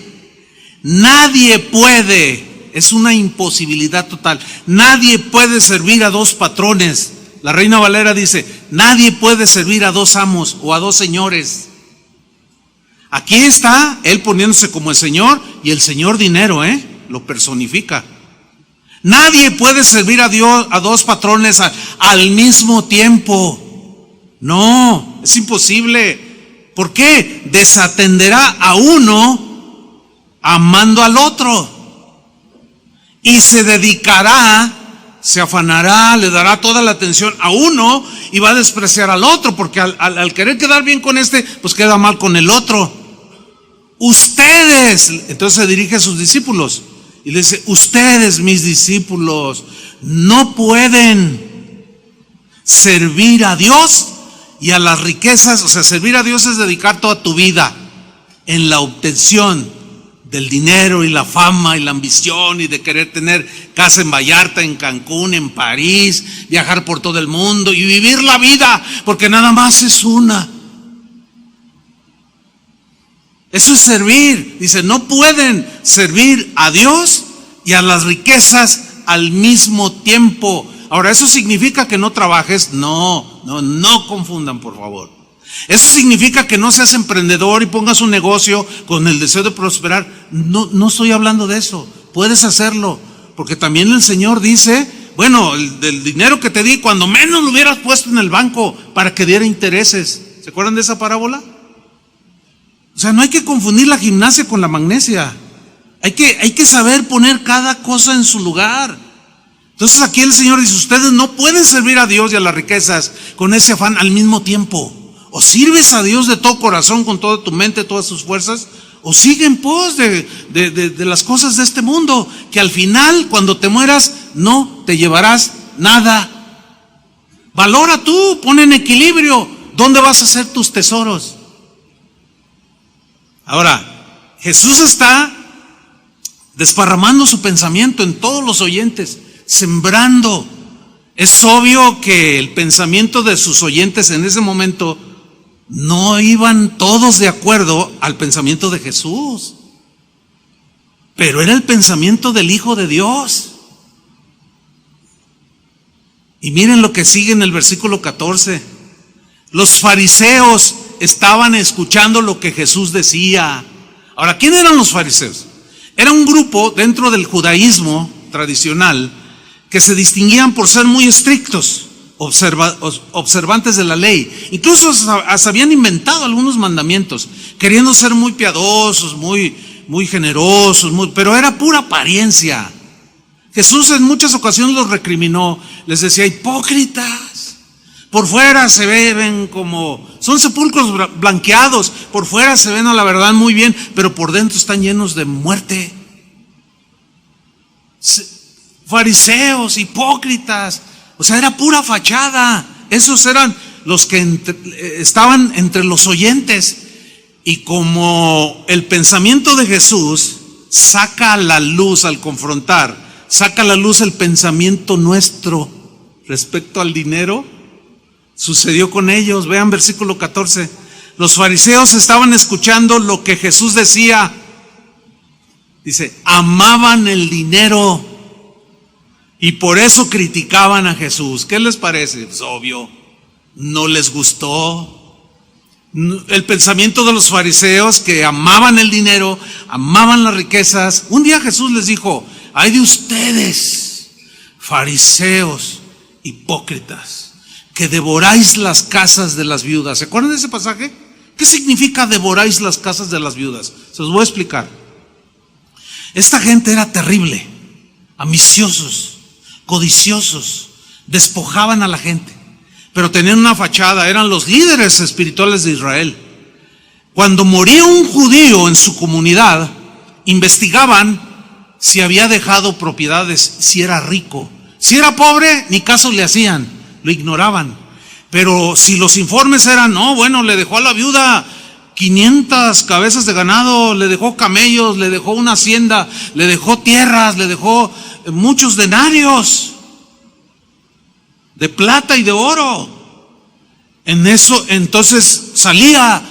puede, es una imposibilidad total, nadie puede servir a 2 patrones. La Reina Valera dice, nadie puede servir a 2 amos o a 2 señores. Aquí está él poniéndose como el Señor, y el Señor dinero, lo personifica. Nadie puede servir a Dios, a 2 patrones al mismo tiempo. No, es imposible. ¿Por qué? Desatenderá a uno amando al otro, y se dedicará, se afanará, le dará toda la atención a uno y va a despreciar al otro, porque al querer quedar bien con este, pues queda mal con el otro. Ustedes, entonces se dirige a sus discípulos y le dice, ustedes, mis discípulos, no pueden servir a Dios y a las riquezas. O sea, servir a Dios es dedicar toda tu vida en la obtención del dinero y la fama y la ambición y de querer tener casa en Vallarta, en Cancún, en París, viajar por todo el mundo y vivir la vida, porque nada más es una. Eso es servir. Dice, no pueden servir a Dios y a las riquezas al mismo tiempo. Ahora, ¿eso significa que no trabajes? No confundan, por favor. Eso significa que no seas emprendedor y pongas un negocio con el deseo de prosperar. No estoy hablando de eso. Puedes hacerlo, porque también el Señor dice, bueno, del dinero que te di, cuando menos lo hubieras puesto en el banco para que diera intereses. ¿Se acuerdan de esa parábola? O sea, no hay que confundir la gimnasia con la magnesia. Hay que saber poner cada cosa en su lugar. Entonces aquí el Señor dice, ustedes no pueden servir a Dios y a las riquezas con ese afán al mismo tiempo. O sirves a Dios de todo corazón, con toda tu mente, todas tus fuerzas, o sigue en pos de las cosas de este mundo, que al final, cuando te mueras, no te llevarás nada. Valora tú, pon en equilibrio dónde vas a hacer tus tesoros. Ahora, Jesús está desparramando su pensamiento en todos los oyentes, sembrando. Es obvio que el pensamiento de sus oyentes en ese momento no iban todos de acuerdo al pensamiento de Jesús, pero era el pensamiento del Hijo de Dios. Y miren lo que sigue en el versículo 14. Los fariseos estaban escuchando lo que Jesús decía. Ahora, ¿quién eran los fariseos? Era un grupo dentro del judaísmo tradicional que se distinguían por ser muy estrictos, observantes de la ley. Incluso hasta habían inventado algunos mandamientos, queriendo ser muy piadosos, muy generosos, pero era pura apariencia. Jesús en muchas ocasiones los recriminó, les decía: hipócritas, por fuera se ven como, son sepulcros blanqueados, por fuera se ven a la verdad muy bien, pero por dentro están llenos de muerte. Fariseos, hipócritas, o sea, era pura fachada. Esos eran los que estaban entre los oyentes. Y como el pensamiento de Jesús saca a la luz al confrontar, saca a la luz el pensamiento nuestro respecto al dinero, sucedió con ellos. Vean versículo 14. Los fariseos estaban escuchando lo que Jesús decía. Dice: amaban el dinero y por eso criticaban a Jesús. ¿Qué les parece? Pues obvio, no les gustó el pensamiento de los fariseos, que amaban el dinero, amaban las riquezas. Un día Jesús les dijo: ay de ustedes, fariseos hipócritas, que devoráis las casas de las viudas. ¿Se acuerdan de ese pasaje? ¿Qué significa devoráis las casas de las viudas? Se los voy a explicar. Esta gente era terrible, ambiciosos, codiciosos, despojaban a la gente, pero tenían una fachada, eran los líderes espirituales de Israel. Cuando moría un judío en su comunidad, investigaban si había dejado propiedades, si era rico. Si era pobre, ni caso le hacían, lo ignoraban. Pero si los informes eran: no, bueno, le dejó a la viuda 500 cabezas de ganado, le dejó camellos, le dejó una hacienda, le dejó tierras, le dejó muchos denarios de plata y de oro. En eso entonces salía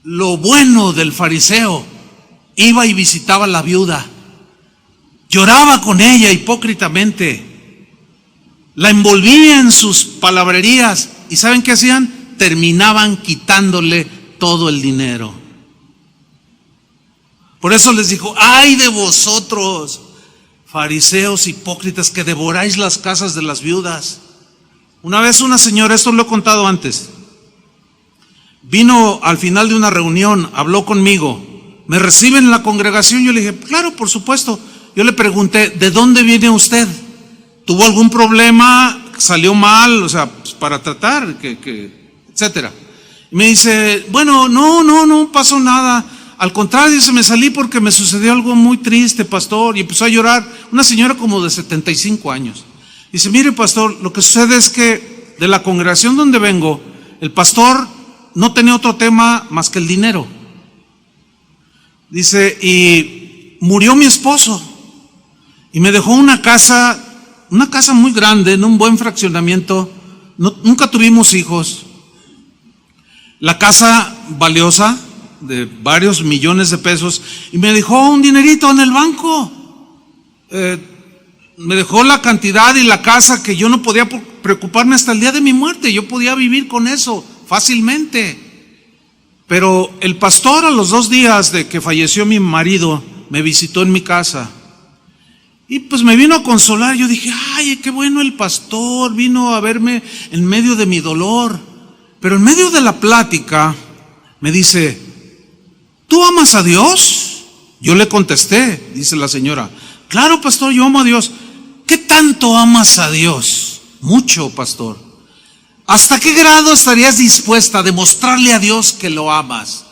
lo bueno del fariseo. Iba y visitaba a la viuda, lloraba con ella hipócritamente, la envolvía en sus palabrerías. ¿Y saben qué hacían? Terminaban quitándole todo el dinero. Por eso les dijo: ay de vosotros, fariseos hipócritas, que devoráis las casas de las viudas. Una vez una señora, esto lo he contado antes, vino al final de una reunión, habló conmigo, me reciben en la congregación. Yo le dije: claro, por supuesto. Yo le pregunté: ¿de dónde viene usted? ¿Tuvo algún problema? ¿Salió mal? O sea, pues para tratar, etcétera. Y me dice: bueno, no pasó nada. Al contrario, dice, me salí porque me sucedió algo muy triste, pastor. Y empezó a llorar. Una señora como de 75 años. Dice: mire, pastor, lo que sucede es que de la congregación donde vengo, el pastor no tenía otro tema más que el dinero. Dice: y murió mi esposo y me dejó una casa muy grande, en un buen fraccionamiento. Nunca tuvimos hijos. La casa valiosa, de varios millones de pesos, y me dejó un dinerito en el banco. Me dejó la cantidad y la casa que yo no podía preocuparme hasta el día de mi muerte. Yo podía vivir con eso fácilmente. Pero el pastor, a los 2 días de que falleció mi marido, me visitó en mi casa. Y pues me vino a consolar. Yo dije: ay, qué bueno el pastor, vino a verme en medio de mi dolor. Pero en medio de la plática me dice: ¿tú amas a Dios? Yo le contesté, dice la señora: claro, pastor, yo amo a Dios. ¿Qué tanto amas a Dios? Mucho, pastor. ¿Hasta qué grado estarías dispuesta a demostrarle a Dios que lo amas?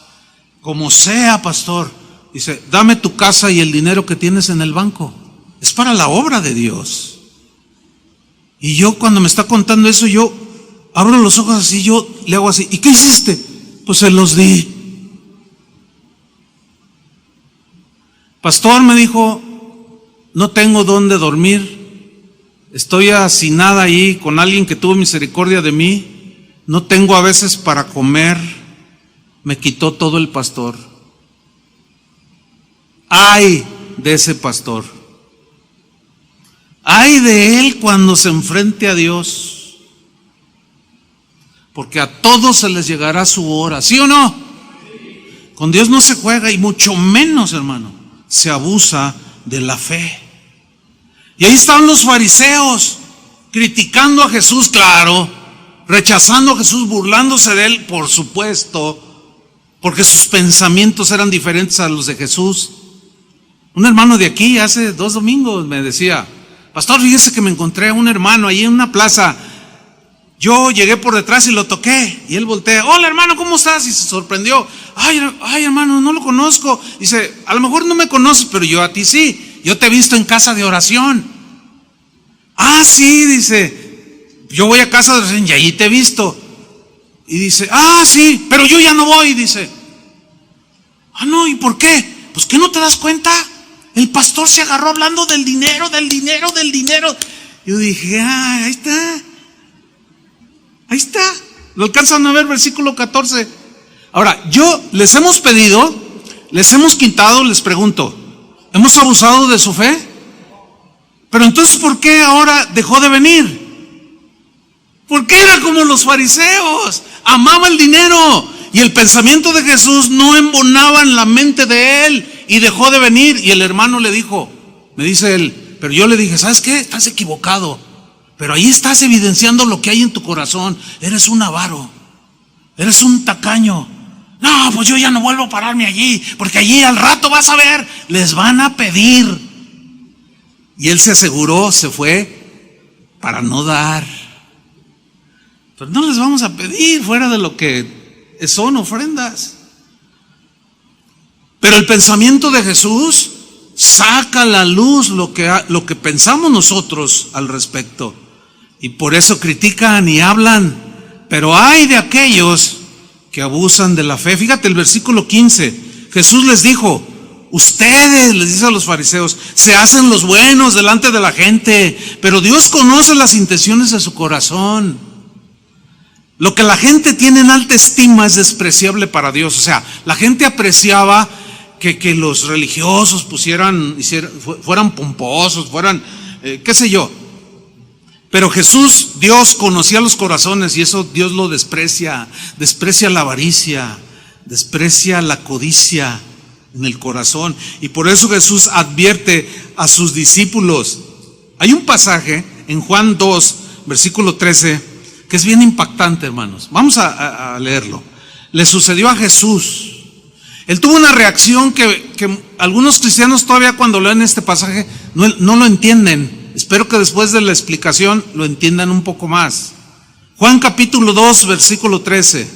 Como sea, pastor. Dice: dame tu casa y el dinero que tienes en el banco. Es para la obra de Dios. Y yo, cuando me está contando eso, yo abro los ojos así, yo le hago así: ¿y qué hiciste? Pues se los di. Pastor, me dijo, no tengo dónde dormir. Estoy hacinada ahí con alguien que tuvo misericordia de mí. No tengo a veces para comer. Me quitó todo el pastor. Ay de ese pastor. Ay de él cuando se enfrente a Dios. Porque a todos se les llegará su hora. ¿Sí o no? Con Dios no se juega, y mucho menos, hermano, se abusa de la fe. Y ahí están los fariseos criticando a Jesús, claro, rechazando a Jesús, burlándose de él, por supuesto, porque sus pensamientos eran diferentes a los de Jesús. Un hermano de aquí hace 2 domingos me decía: pastor, fíjese que me encontré a un hermano ahí en una plaza. Yo llegué por detrás y lo toqué, y él voltea: hola hermano, ¿cómo estás? Y se sorprendió. Ay hermano, no lo conozco. Dice: a lo mejor no me conoces, pero yo a ti sí. Yo te he visto en casa de oración. Ah, sí, dice, yo voy a casa de oración y ahí te he visto. Y dice: ah, sí, pero yo ya no voy. Dice: ah, no, ¿y por qué? Pues ¿qué no te das cuenta? El pastor se agarró hablando del dinero, del dinero, del dinero. Yo dije: ah, ahí está. Ahí está. Lo alcanzan a ver, versículo 14. Ahora, les hemos pedido, les hemos quitado, les pregunto: ¿hemos abusado de su fe? Pero entonces, ¿por qué ahora dejó de venir? Porque era como los fariseos, amaba el dinero, y el pensamiento de Jesús no embonaba en la mente de él, y dejó de venir. Y el hermano le dijo, me dice él, pero yo le dije: ¿sabes qué? Estás equivocado, pero ahí estás evidenciando lo que hay en tu corazón. Eres un avaro, eres un tacaño. No, pues yo ya no vuelvo a pararme allí, porque allí al rato vas a ver, les van a pedir. Y él se aseguró, se fue para no dar. Pero no les vamos a pedir fuera de lo que son ofrendas. Pero el pensamiento de Jesús saca a la luz lo que pensamos nosotros al respecto. Y por eso critican y hablan. Pero hay de aquellos que abusan de la fe. Fíjate el versículo 15. Jesús les dijo: ustedes, les dice a los fariseos, se hacen los buenos delante de la gente, pero Dios conoce las intenciones de su corazón. Lo que la gente tiene en alta estima es despreciable para Dios. O sea, la gente apreciaba que los religiosos fueran pomposos, fueran, qué sé yo. Pero Jesús, Dios conocía los corazones, y eso Dios lo desprecia. Desprecia la avaricia, desprecia la codicia en el corazón. Y por eso Jesús advierte a sus discípulos. Hay un pasaje en Juan 2, versículo 13, que es bien impactante, hermanos. Vamos a leerlo. Le sucedió a Jesús. Él tuvo una reacción que algunos cristianos todavía cuando leen este pasaje no lo entienden. Espero que después de la explicación lo entiendan un poco más. Juan capítulo 2, versículo 13.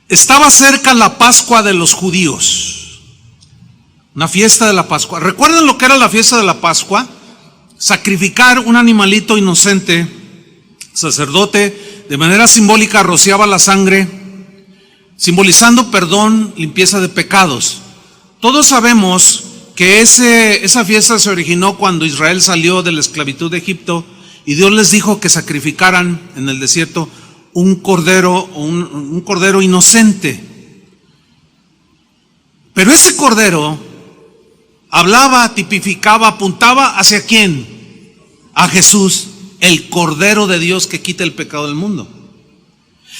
Estaba cerca la Pascua de los judíos, una fiesta de la Pascua. ¿Recuerdan lo que era la fiesta de la Pascua? Sacrificar un animalito inocente. El sacerdote de manera simbólica rociaba la sangre, simbolizando perdón, limpieza de pecados. Todos sabemos que esa fiesta se originó cuando Israel salió de la esclavitud de Egipto, y Dios les dijo que sacrificaran en el desierto un cordero inocente. Pero ese cordero hablaba, tipificaba, apuntaba ¿hacia quién? A Jesús, el Cordero de Dios que quita el pecado del mundo.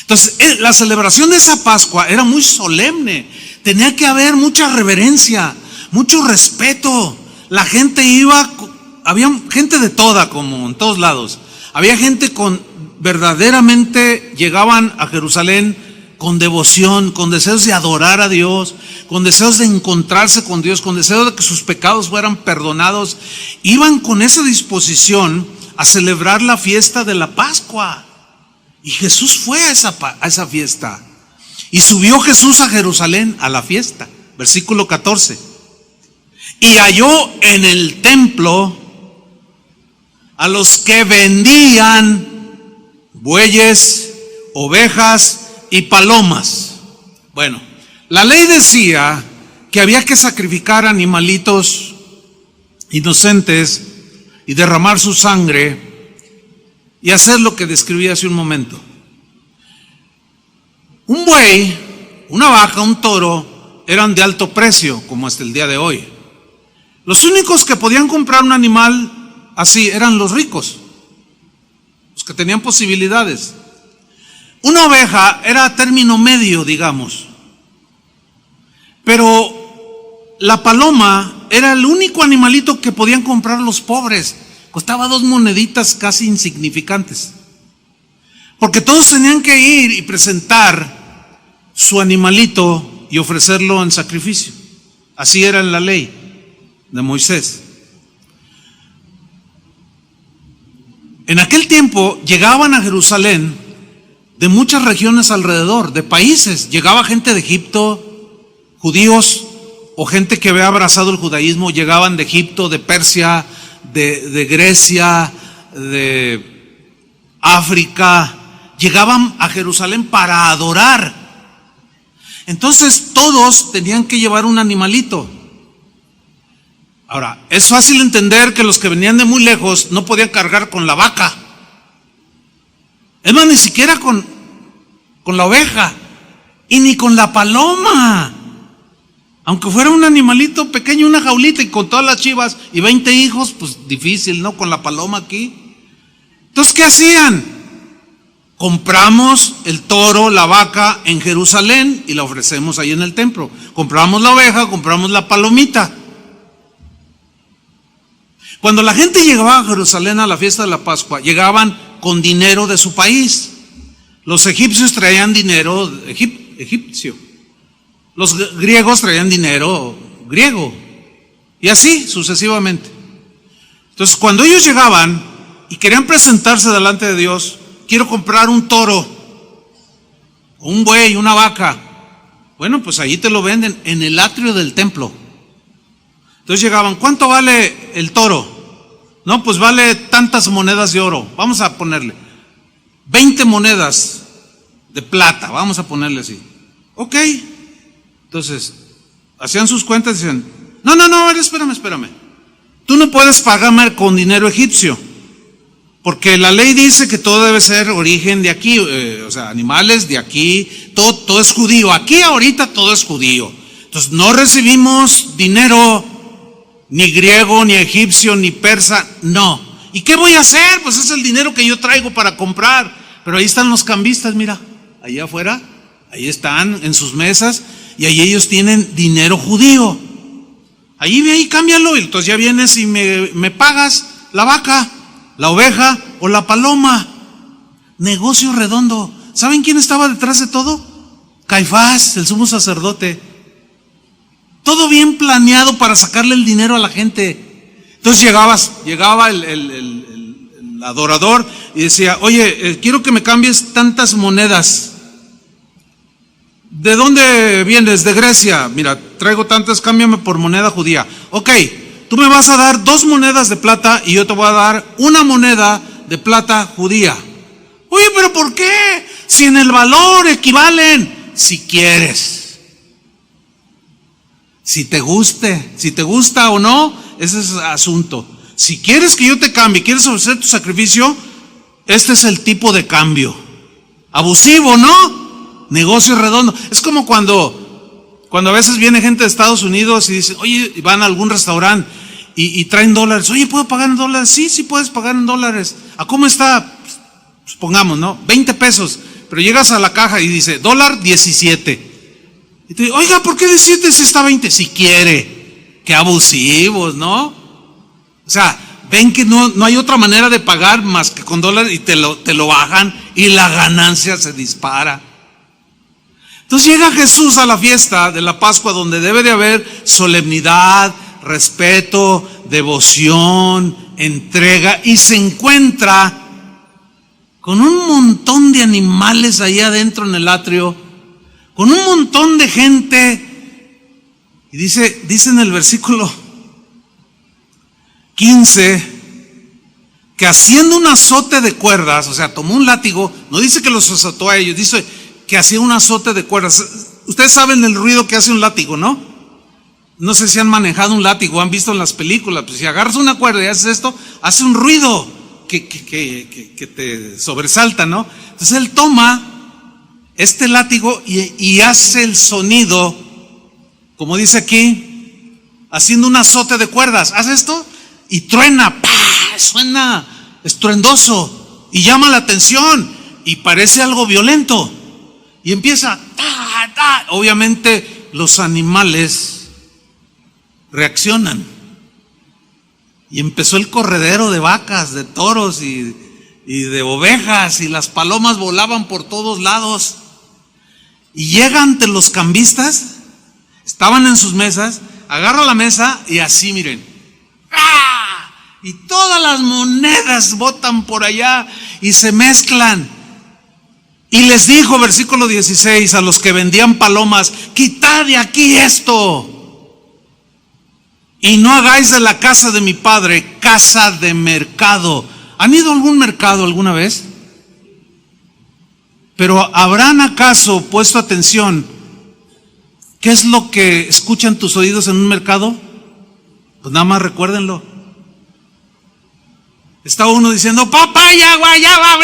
Entonces, la celebración de esa Pascua era muy solemne. Tenía que haber mucha reverencia, mucho respeto. La gente había gente de toda, como en todos lados. Había gente verdaderamente llegaban a Jerusalén con devoción, con deseos de adorar a Dios, con deseos de encontrarse con Dios, con deseos de que sus pecados fueran perdonados. Iban con esa disposición a celebrar la fiesta de la Pascua. Y Jesús fue a esa fiesta. Y subió Jesús a Jerusalén a la fiesta. Versículo 14. Y halló en el templo a los que vendían bueyes, ovejas y palomas. Bueno, la ley decía que había que sacrificar animalitos inocentes y derramar su sangre y hacer lo que describí hace un momento. Un buey, una vaca, un toro eran de alto precio, como hasta el día de hoy. Los únicos que podían comprar un animal así eran los ricos, los que tenían posibilidades. Una oveja era término medio, digamos. Pero la paloma era el único animalito que podían comprar los pobres. Costaba 2 moneditas casi insignificantes. Porque todos tenían que ir y presentar su animalito y ofrecerlo en sacrificio. Así era la ley de Moisés. En aquel tiempo llegaban a Jerusalén de muchas regiones alrededor, de países. Llegaba gente de Egipto, judíos o gente que había abrazado el judaísmo, llegaban de Egipto, de Persia, de Grecia, de África. Llegaban a Jerusalén para adorar. Entonces todos tenían que llevar un animalito. Ahora, es fácil entender que los que venían de muy lejos no podían cargar con la vaca. Es más, ni siquiera con la oveja y ni con la paloma. Aunque fuera un animalito pequeño, una jaulita y con todas las chivas y 20 hijos, pues difícil, ¿no? Con la paloma aquí. Entonces, ¿qué hacían? Compramos el toro, la vaca en Jerusalén y la ofrecemos ahí en el templo. Compramos la oveja, compramos la palomita. Cuando la gente llegaba a Jerusalén a la fiesta de la Pascua, llegaban con dinero de su país. Los egipcios traían dinero egipcio. Los griegos traían dinero griego. Y así sucesivamente. Entonces, cuando ellos llegaban y querían presentarse delante de Dios, quiero comprar un toro, un buey, una vaca. Bueno, pues ahí te lo venden en el atrio del templo. Entonces llegaban, ¿cuánto vale el toro? No, pues vale tantas monedas de oro. Vamos a ponerle 20 monedas de plata, vamos a ponerle así. Ok. Entonces, hacían sus cuentas y decían, no, espérame. Tú no puedes pagarme con dinero egipcio, porque la ley dice que todo debe ser origen de aquí, o sea, animales de aquí, todo es judío. Aquí ahorita todo es judío. Entonces, no recibimos dinero ni griego, ni egipcio, ni persa, no. ¿Y qué voy a hacer? Pues es el dinero que yo traigo para comprar. Pero ahí están los cambistas, mira, allá afuera, ahí están en sus mesas y ahí ellos tienen dinero judío. Ahí cámbialo y entonces ya vienes y me pagas la vaca, la oveja o la paloma. Negocio redondo. ¿Saben quién estaba detrás de todo? Caifás, el sumo sacerdote. Todo bien planeado para sacarle el dinero a la gente. Entonces llegaba el adorador y decía, oye, quiero que me cambies tantas monedas. ¿De dónde vienes? De Grecia. Mira, traigo tantas, cámbiame por moneda judía. Ok, tú me vas a dar 2 monedas de plata y yo te voy a dar 1 moneda de plata judía. Oye, pero ¿por qué? Si en el valor equivalen. Si quieres. Si te gusta o no, ese es el asunto. Si quieres que yo te cambie, quieres ofrecer tu sacrificio, este es el tipo de cambio. Abusivo, ¿no? Negocio redondo. Es como cuando a veces viene gente de Estados Unidos y dicen, oye, van a algún restaurante y traen dólares. Oye, ¿puedo pagar en dólares? Sí, puedes pagar en dólares. ¿A cómo está? Supongamos, ¿no? 20 pesos. Pero llegas a la caja y dice, $17. Y te digo, oiga, ¿por qué 17 si está 20? Si quiere. Qué abusivos, ¿no? O sea, ven que no hay otra manera de pagar más que con dólares y te lo bajan y la ganancia se dispara. Entonces llega Jesús a la fiesta de la Pascua donde debe de haber solemnidad, respeto, devoción, entrega, y se encuentra con un montón de animales ahí adentro en el atrio, con un montón de gente, y dice en el versículo 15, que haciendo un azote de cuerdas, o sea, tomó un látigo, no dice que los azotó a ellos, dice que hacía un azote de cuerdas. Ustedes saben el ruido que hace un látigo, ¿no? No sé si han manejado un látigo, han visto en las películas, pues si agarras una cuerda y haces esto, hace un ruido que te sobresalta, ¿no? Entonces él toma este látigo y hace el sonido, como dice aquí, haciendo un azote de cuerdas. Hace esto y truena, ¡pah! Suena estruendoso y llama la atención y parece algo violento. Y empieza, ¡ta, ta! Obviamente los animales reaccionan. Y empezó el corredero de vacas, de toros y de ovejas, y las palomas volaban por todos lados. Y llega ante los cambistas, estaban en sus mesas, agarra la mesa y así, miren. ¡Ah! Y todas las monedas botan por allá y se mezclan. Y les dijo, versículo 16, a los que vendían palomas: quitad de aquí esto, y no hagáis de la casa de mi padre casa de mercado. ¿Han ido a algún mercado alguna vez? Pero ¿habrán acaso puesto atención? ¿Qué es lo que escuchan tus oídos en un mercado? Pues nada más recuérdenlo. Está uno diciendo: papaya, guayaba,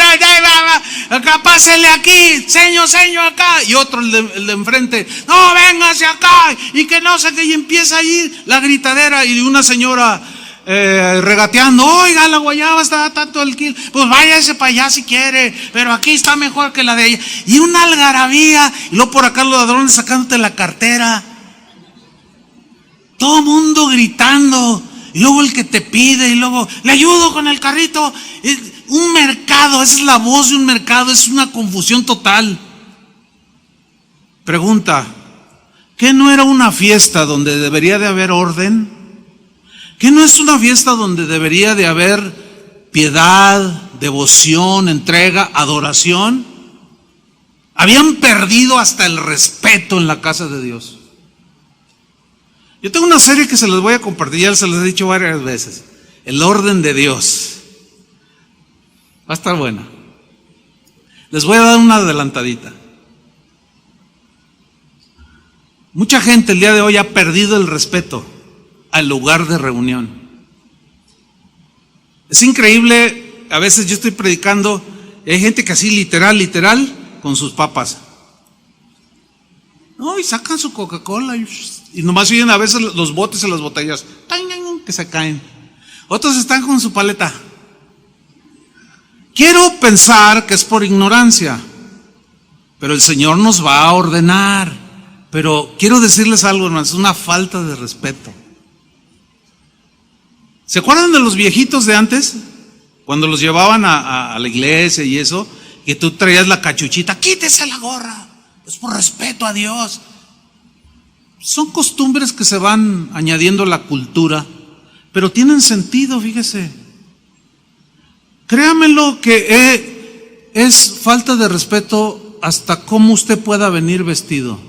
acá, pásele aquí, señor, acá. Y otro, el de enfrente: no, véngase acá, y que no sé qué. Y empieza ahí la gritadera, y una señora regateando: oiga, la guayaba está tanto el kilo, pues váyase para allá si quiere, pero aquí está mejor que la de ella. Y una algarabía, y luego por acá los ladrones sacándote la cartera. Todo el mundo gritando. Y luego el que te pide, y luego le ayudo con el carrito. Un mercado, esa es la voz de un mercado, es una confusión total. Pregunta: ¿qué no era una fiesta donde debería de haber orden? ¿Qué no es una fiesta donde debería de haber piedad, devoción, entrega, adoración? Habían perdido hasta el respeto en la casa de Dios. Yo tengo una serie que se les voy a compartir, ya se les he dicho varias veces: El orden de Dios. Va a estar buena. Les voy a dar una adelantadita. Mucha gente el día de hoy ha perdido el respeto al lugar de reunión. Es increíble, a veces yo estoy predicando y hay gente que así literal, con sus papas. No, y sacan su Coca-Cola y nomás oyen a veces los botes y las botellas que se caen. Otros están con su paleta. Quiero pensar que es por ignorancia, pero el Señor nos va a ordenar. Pero quiero decirles algo, hermanos, es una falta de respeto. ¿Se acuerdan de los viejitos de antes? Cuando los llevaban a la iglesia y eso, que tú traías la cachuchita: quítese la gorra, es por respeto a Dios. Son costumbres que se van añadiendo a la cultura, pero tienen sentido, fíjese. Créamelo que es falta de respeto hasta cómo usted pueda venir vestido.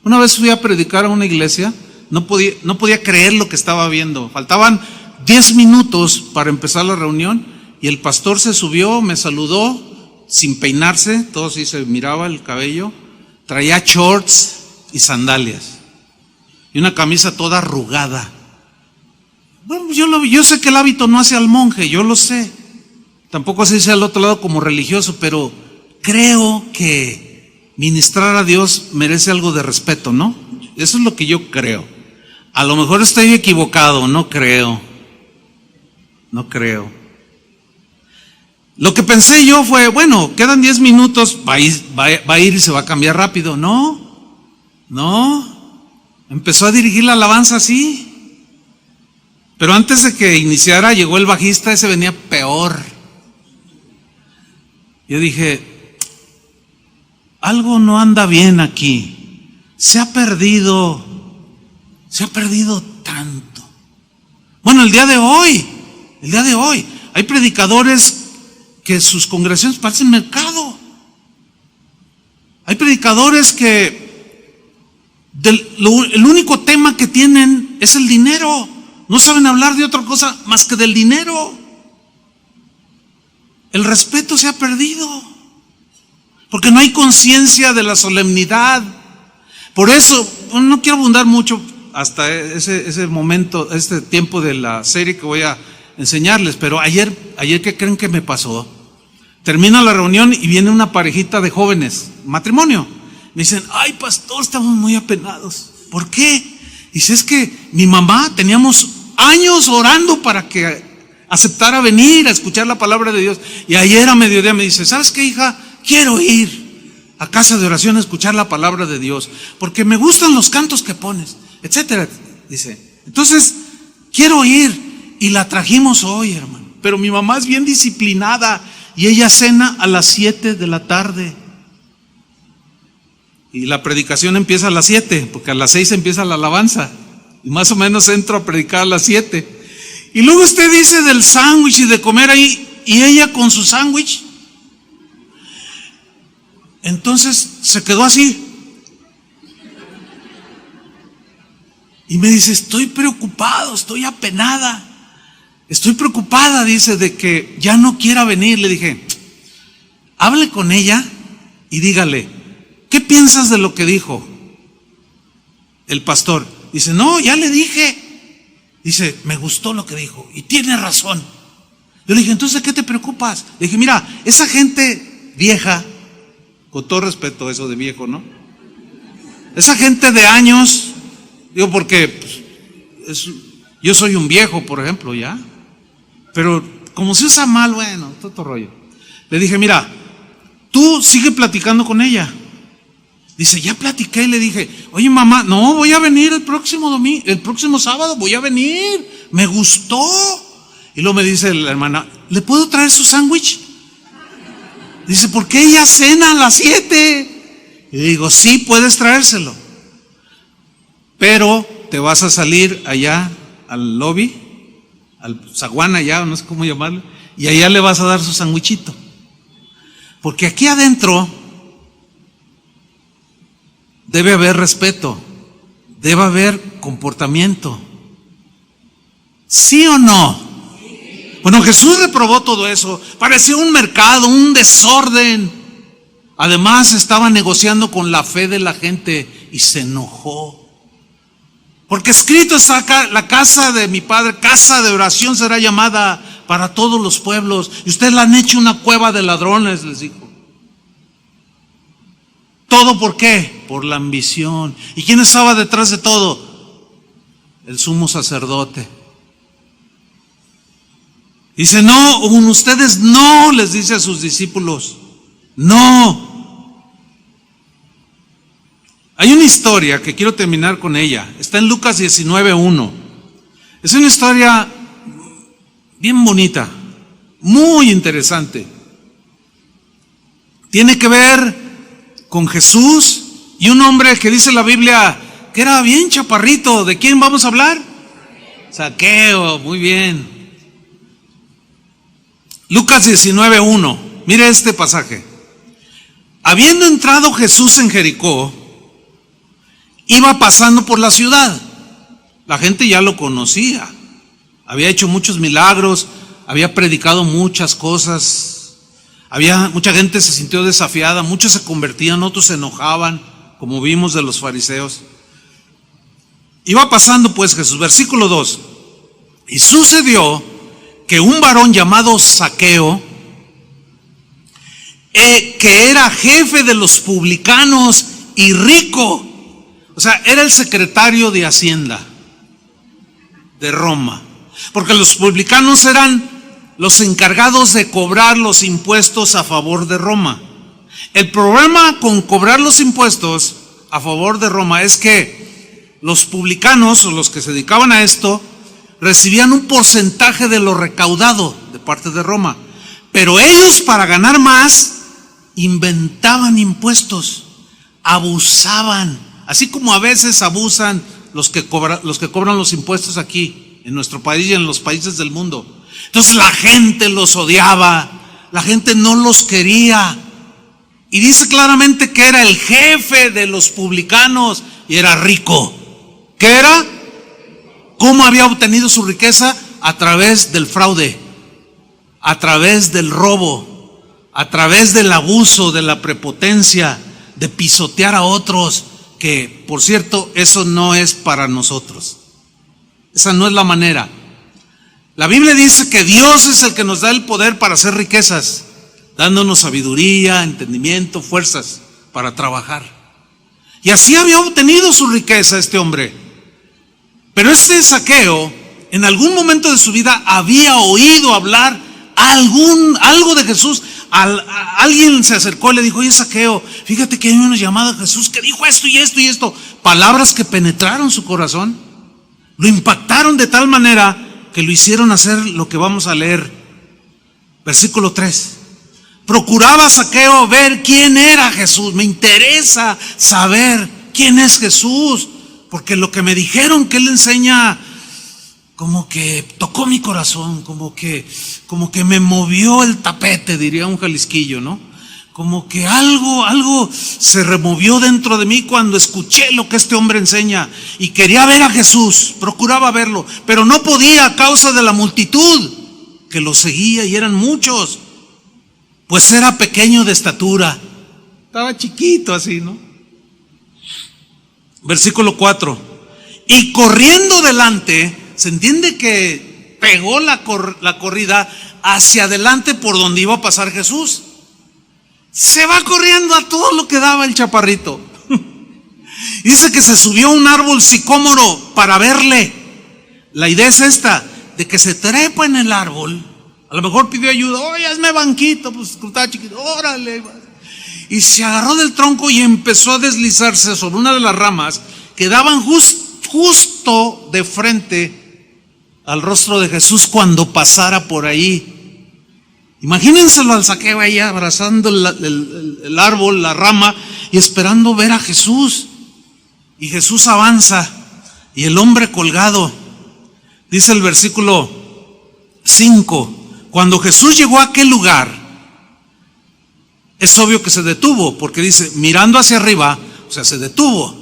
Una vez fui a predicar a una iglesia, no podía creer lo que estaba viendo. Faltaban 10 minutos para empezar la reunión y el pastor se subió, me saludó sin peinarse, todo así se miraba el cabello, traía shorts y sandalias y una camisa toda arrugada. Bueno, yo sé que el hábito no hace al monje, yo lo sé. Tampoco se dice al otro lado como religioso, pero creo que ministrar a Dios merece algo de respeto, ¿no? Eso es lo que yo creo. A lo mejor estoy equivocado, no creo. Lo que pensé yo fue: bueno, quedan 10 minutos, va a ir y se va a cambiar rápido. No. Empezó a dirigir la alabanza así. Pero antes de que iniciara, llegó el bajista, ese venía peor. Yo dije: algo no anda bien aquí. Se ha perdido tanto. Bueno, el día de hoy, hay predicadores que sus congregaciones parecen mercado. Hay predicadores que el único tema que tienen es el dinero. No saben hablar de otra cosa más que del dinero. El respeto se ha perdido porque no hay conciencia de la solemnidad. Por eso, no quiero abundar mucho hasta ese momento, este tiempo de la serie que voy a enseñarles, pero ayer ¿qué creen que me pasó? Termina la reunión y viene una parejita de jóvenes, matrimonio. Me dicen: ay, pastor, estamos muy apenados. ¿Por qué? Dice: es que mi mamá, teníamos años orando para que aceptara venir a escuchar la palabra de Dios, y ayer a mediodía me dice: ¿sabes qué, hija? Quiero ir a casa de oración a escuchar la palabra de Dios, porque me gustan los cantos que pones, etcétera. Dice: entonces quiero ir, y la trajimos hoy, hermano. Pero mi mamá es bien disciplinada y ella cena a las 7 de la tarde. Y la predicación empieza a las 7, porque a las 6 empieza la alabanza. y más o menos entro a predicar a las 7. Y luego usted dice del sándwich y de comer ahí, y ella con su sándwich. Entonces se quedó así. Y me dice, estoy preocupado, estoy apenada. Estoy preocupada, dice, de que ya no quiera venir. Le dije, hable con ella y dígale, ¿qué piensas de lo que dijo el pastor? Dice, no, ya le dije. Dice, me gustó lo que dijo y tiene razón. Yo le dije, entonces, ¿de qué te preocupas? Le dije, mira, esa gente vieja, con todo respeto eso de viejo, ¿no? Esa gente de años, digo porque yo soy un viejo, por ejemplo, ya. Pero como se usa mal, bueno, todo rollo. Le dije, mira, tú sigue platicando con ella. Dice, ya platiqué. Y le dije, oye mamá, no, voy a venir el próximo sábado voy a venir. Me gustó. Y luego me dice la hermana, ¿le puedo traer su sándwich? Dice, ¿por qué ella cena a las 7? Y digo, sí, puedes traérselo. Pero te vas a salir allá al lobby, al zaguán allá, no sé cómo llamarlo, y allá le vas a dar su sandwichito. Porque aquí adentro debe haber respeto, debe haber comportamiento. ¿Sí o no? Bueno, Jesús reprobó todo eso. Parecía un mercado, un desorden. Además estaba negociando con la fe de la gente y se enojó. Porque escrito está acá, la casa de mi Padre, casa de oración será llamada para todos los pueblos. Y ustedes la han hecho una cueva de ladrones, les dijo. ¿Todo por qué? Por la ambición. ¿Y quién estaba detrás de todo? El sumo sacerdote. Dice, no, ustedes no, les dice a sus discípulos, no. Hay una historia que quiero terminar con ella. Está en Lucas 19:1. Es una historia bien bonita, muy interesante. Tiene que ver con Jesús y un hombre que dice la Biblia que era bien chaparrito. ¿De quién vamos a hablar? Zaqueo, muy bien. Lucas 19:1. Mire este pasaje. Habiendo entrado Jesús en Jericó, iba pasando por la ciudad. La gente ya lo conocía. Había hecho muchos milagros, había predicado muchas cosas. Mucha gente se sintió desafiada, muchos se convertían, otros se enojaban, como vimos de los fariseos. Iba pasando pues Jesús, versículo 2. Y sucedió que un varón llamado Zaqueo, que era jefe de los publicanos y rico, o sea, era el secretario de Hacienda de Roma, porque los publicanos eran los encargados de cobrar los impuestos a favor de Roma. El problema con cobrar los impuestos a favor de Roma es que los publicanos, o los que se dedicaban a esto, recibían un porcentaje de lo recaudado de parte de Roma, pero ellos, para ganar más, inventaban impuestos, abusaban, así como a veces abusan los que cobran los impuestos aquí en nuestro país y en los países del mundo. Entonces la gente los odiaba, la gente no los quería, y dice claramente que era el jefe de los publicanos y era rico. ¿Qué era? ¿Cómo había obtenido su riqueza? A través del fraude, a través del robo, a través del abuso, de la prepotencia, de pisotear a otros, que por cierto, eso no es para nosotros. Esa no es la manera. La Biblia dice que Dios es el que nos da el poder para hacer riquezas, dándonos sabiduría, entendimiento, fuerzas para trabajar. Y así había obtenido su riqueza este hombre. Pero este Zaqueo, en algún momento de su vida, había oído hablar algo de Jesús. Alguien se acercó y le dijo, oye Zaqueo, fíjate que hay uno llamado Jesús que dijo esto y esto y esto. Palabras que penetraron su corazón, lo impactaron de tal manera que lo hicieron hacer lo que vamos a leer. Versículo 3. Procuraba Zaqueo ver quién era Jesús. Me interesa saber quién es Jesús. porque lo que me dijeron que él enseña como que tocó mi corazón, como que me movió el tapete, diría un jalisquillo, ¿no? Como que algo se removió dentro de mí cuando escuché lo que este hombre enseña y quería ver a Jesús, procuraba verlo, pero no podía a causa de la multitud que lo seguía y eran muchos, pues era pequeño de estatura, estaba chiquito así, ¿no? Versículo 4, y corriendo delante, se entiende que pegó la corrida hacia adelante por donde iba a pasar Jesús. Se va corriendo a todo lo que daba el chaparrito. Dice que se subió a un árbol sicómoro para verle. La idea es esta, de que se trepa en el árbol. A lo mejor pidió ayuda, oye, hazme banquito, pues estaba chiquito, órale. Y se agarró del tronco y empezó a deslizarse sobre una de las ramas que daban justo de frente al rostro de Jesús cuando pasara por ahí. Imagínenselo al Zaqueo ahí abrazando el árbol, la rama, y esperando ver a Jesús. Y Jesús avanza y el hombre colgado. Dice el versículo 5, cuando Jesús llegó a aquel lugar, es obvio que se detuvo, porque dice, mirando hacia arriba, o sea, se detuvo.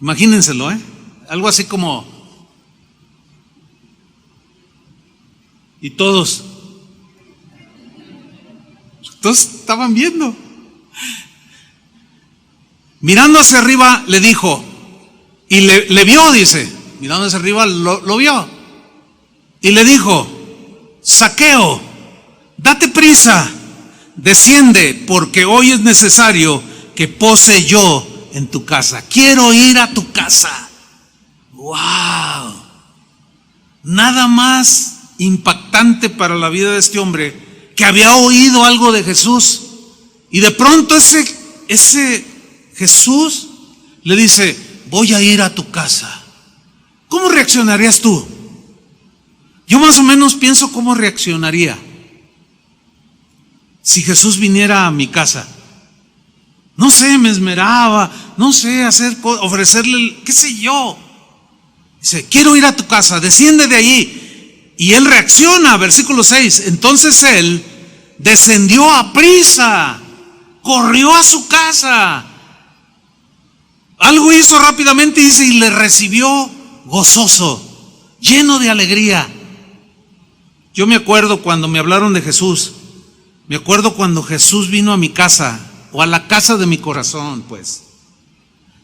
Imagínenselo, algo así como, y todos estaban viendo. Mirando hacia arriba le dijo, y le vio, dice, mirando hacia arriba lo vio, y le dijo, Zaqueo, date prisa, desciende, porque hoy es necesario que pose yo en tu casa. Quiero ir a tu casa. ¡Wow! Nada más impactante para la vida de este hombre, que había oído algo de Jesús, y de pronto ese Jesús le dice, voy a ir a tu casa. ¿Cómo reaccionarías tú? Yo más o menos pienso cómo reaccionaría si Jesús viniera a mi casa. No sé, me esmeraba, no sé, ofrecerle, qué sé yo. Dice, quiero ir a tu casa, desciende de allí. Y él reacciona, versículo 6. Entonces él descendió a prisa, corrió a su casa. Algo hizo rápidamente, dice, y le recibió gozoso, lleno de alegría. Yo me acuerdo cuando me hablaron de Jesús. Me acuerdo cuando Jesús vino a mi casa, o a la casa de mi corazón, pues.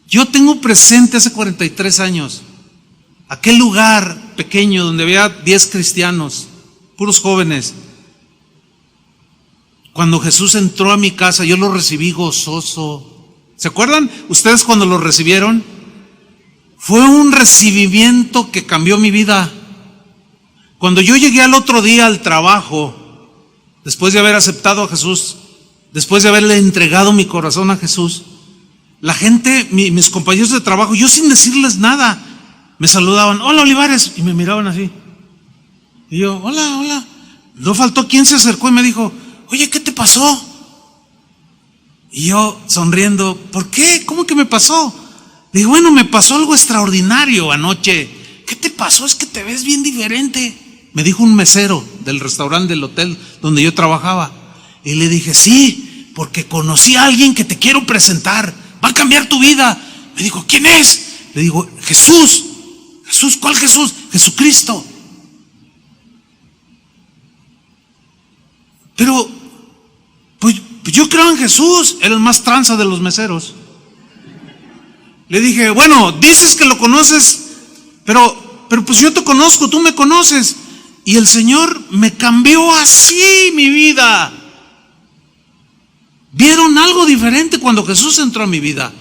Yo tengo presente hace 43 años, aquel lugar pequeño donde había 10 cristianos, puros jóvenes. Cuando Jesús entró a mi casa, yo lo recibí gozoso. ¿Se acuerdan ustedes cuando lo recibieron? Fue un recibimiento que cambió mi vida. Cuando yo llegué al otro día al trabajo, después de haber aceptado a Jesús, después de haberle entregado mi corazón a Jesús, la gente, mis compañeros de trabajo, yo sin decirles nada, me saludaban, hola Olivares, y me miraban así. Y yo, hola, hola. No faltó quien se acercó y me dijo, oye, ¿qué te pasó? Y yo sonriendo, ¿por qué? ¿Cómo que me pasó? Le digo, bueno, me pasó algo extraordinario anoche. ¿Qué te pasó? Es que te ves bien diferente. Me dijo un mesero del restaurante del hotel donde yo trabajaba. Y le dije, sí, porque conocí a alguien que te quiero presentar. Va a cambiar tu vida. Me dijo, ¿quién es? Le digo, Jesús. Jesús, ¿cuál Jesús? Jesucristo. Pero, pues yo creo en Jesús. Era el más tranza de los meseros. Le dije, bueno, dices que lo conoces, pero pues yo te conozco, tú me conoces. Y el Señor me cambió así mi vida. ¿Vieron algo diferente cuando Jesús entró a mi vida?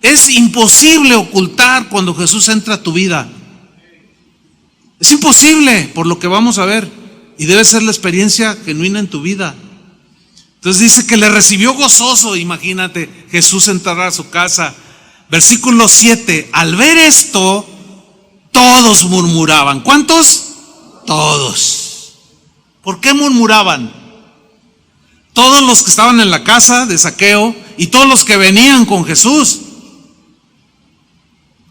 Es imposible ocultar cuando Jesús entra a tu vida. Es imposible, por lo que vamos a ver. Y debe ser la experiencia genuina en tu vida. Entonces dice que le recibió gozoso. Imagínate, Jesús entrará a su casa. Versículo 7. Al ver esto, todos murmuraban. ¿Cuántos? Todos. ¿Por qué murmuraban? Todos los que estaban en la casa de Zaqueo y todos los que venían con Jesús.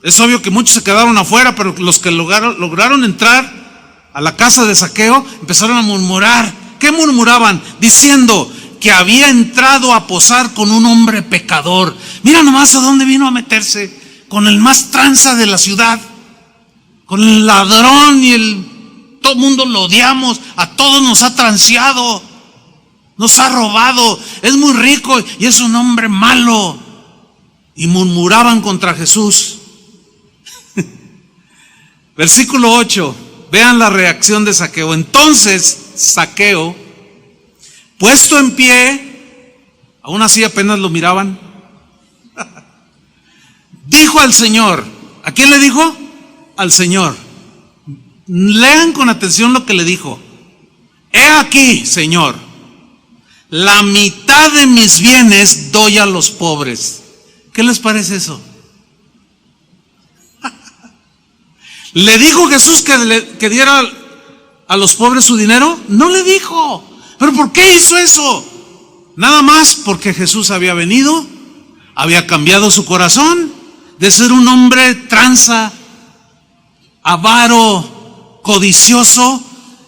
Es obvio que muchos se quedaron afuera, pero los que lograron entrar a la casa de Zaqueo empezaron a murmurar. ¿Qué murmuraban? Diciendo que había entrado a posar con un hombre pecador. Mira nomás a dónde vino a meterse, con el más tranza de la ciudad, con el ladrón todo el mundo lo odiamos, a todos nos ha transeado, nos ha robado, es muy rico y es un hombre malo. Y murmuraban contra Jesús. Versículo 8, vean la reacción de Zaqueo. Entonces Zaqueo, puesto en pie, aún así apenas lo miraban, dijo al Señor. ¿A quién le dijo? Al Señor. Lean con atención lo que le dijo. He aquí, Señor, la mitad de mis bienes doy a los pobres. ¿Qué les parece eso? ¿Le dijo Jesús que diera a los pobres su dinero? No le dijo. ¿Pero por qué hizo eso? Nada más porque Jesús había venido, había cambiado su corazón de ser un hombre tranza, avaro, codicioso.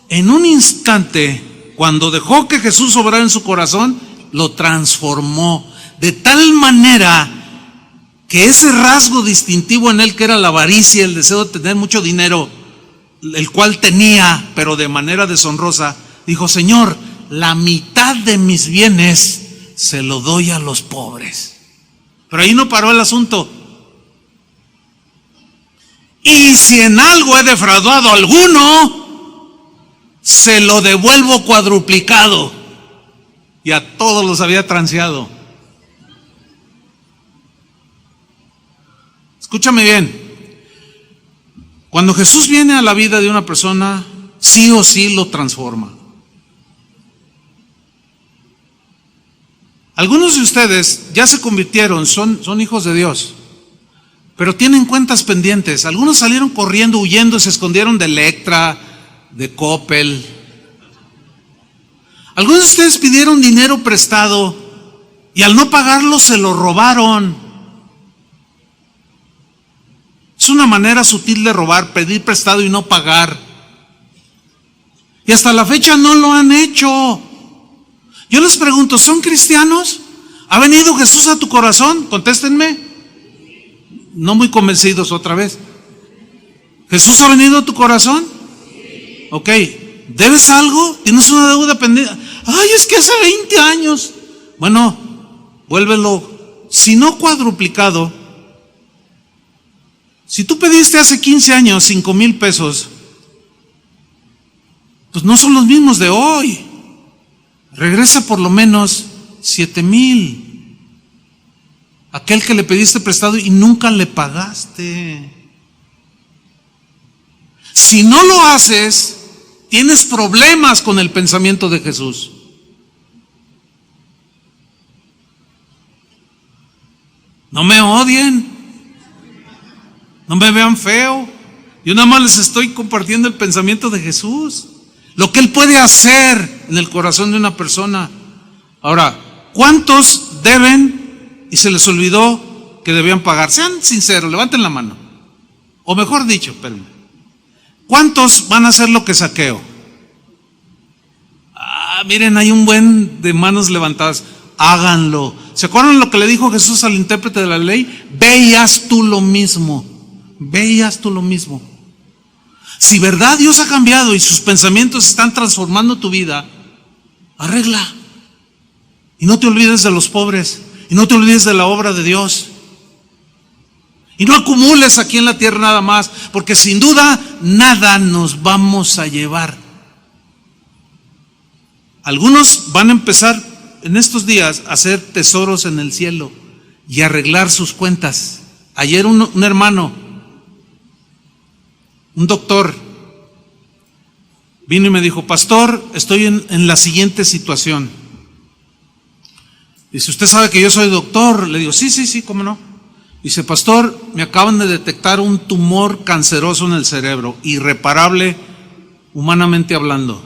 En un instante, cuando dejó que Jesús obrara en su corazón, lo transformó de tal manera que ese rasgo distintivo en él, que era la avaricia, el deseo de tener mucho dinero, el cual tenía, pero de manera deshonrosa, dijo: Señor, la mitad de mis bienes se lo doy a los pobres. Pero ahí no paró el asunto. Y si en algo he defraudado a alguno, se lo devuelvo cuadruplicado. Y a todos los había transeado. Escúchame bien. Cuando Jesús viene a la vida de una persona, sí o sí lo transforma. Algunos de ustedes ya se convirtieron, son hijos de Dios, pero tienen cuentas pendientes. Algunos salieron corriendo, huyendo, se escondieron de Electra, de Coppel. Algunos de ustedes pidieron dinero prestado y al no pagarlo se lo robaron. Es una manera sutil de robar, pedir prestado y no pagar. Y hasta la fecha no lo han hecho. Yo les pregunto, ¿son cristianos? ¿Ha venido Jesús a tu corazón? Contéstenme. No muy convencidos otra vez. ¿Jesús ha venido a tu corazón? Ok. ¿Debes algo? ¿Tienes una deuda pendiente? Ay, es que hace 20 años. Bueno, vuélvelo, si no cuadruplicado. Si tú pediste hace 15 años 5,000 pesos, pues no son los mismos de hoy. Regresa por lo menos 7,000. Aquel que le pediste prestado y nunca le pagaste. Si no lo haces, tienes problemas con el pensamiento de Jesús. No me odien. No me vean feo. Yo nada más les estoy compartiendo el pensamiento de Jesús. Lo que Él puede hacer en el corazón de una persona. Ahora, ¿cuántos deben y se les olvidó que debían pagar? Sean sinceros, levanten la mano. O mejor dicho, espérenme. ¿Cuántos van a hacer lo que Zaqueo? Miren, hay un buen de manos levantadas. Háganlo. ¿Se acuerdan lo que le dijo Jesús al intérprete de la ley? Ve y haz tú lo mismo. Ve y haz tú lo mismo. Si verdad Dios ha cambiado y sus pensamientos están transformando tu vida, arregla. Y no te olvides de los pobres. Y no te olvides de la obra de Dios. Y no acumules aquí en la tierra nada más, porque sin duda nada nos vamos a llevar. Algunos van a empezar en estos días a hacer tesoros en el cielo y arreglar sus cuentas. Ayer un hermano, un doctor, vino y me dijo: pastor, estoy en la siguiente situación. Dice: ¿usted sabe que yo soy doctor? Le digo: sí, cómo no. Dice: pastor, me acaban de detectar un tumor canceroso en el cerebro, irreparable humanamente hablando.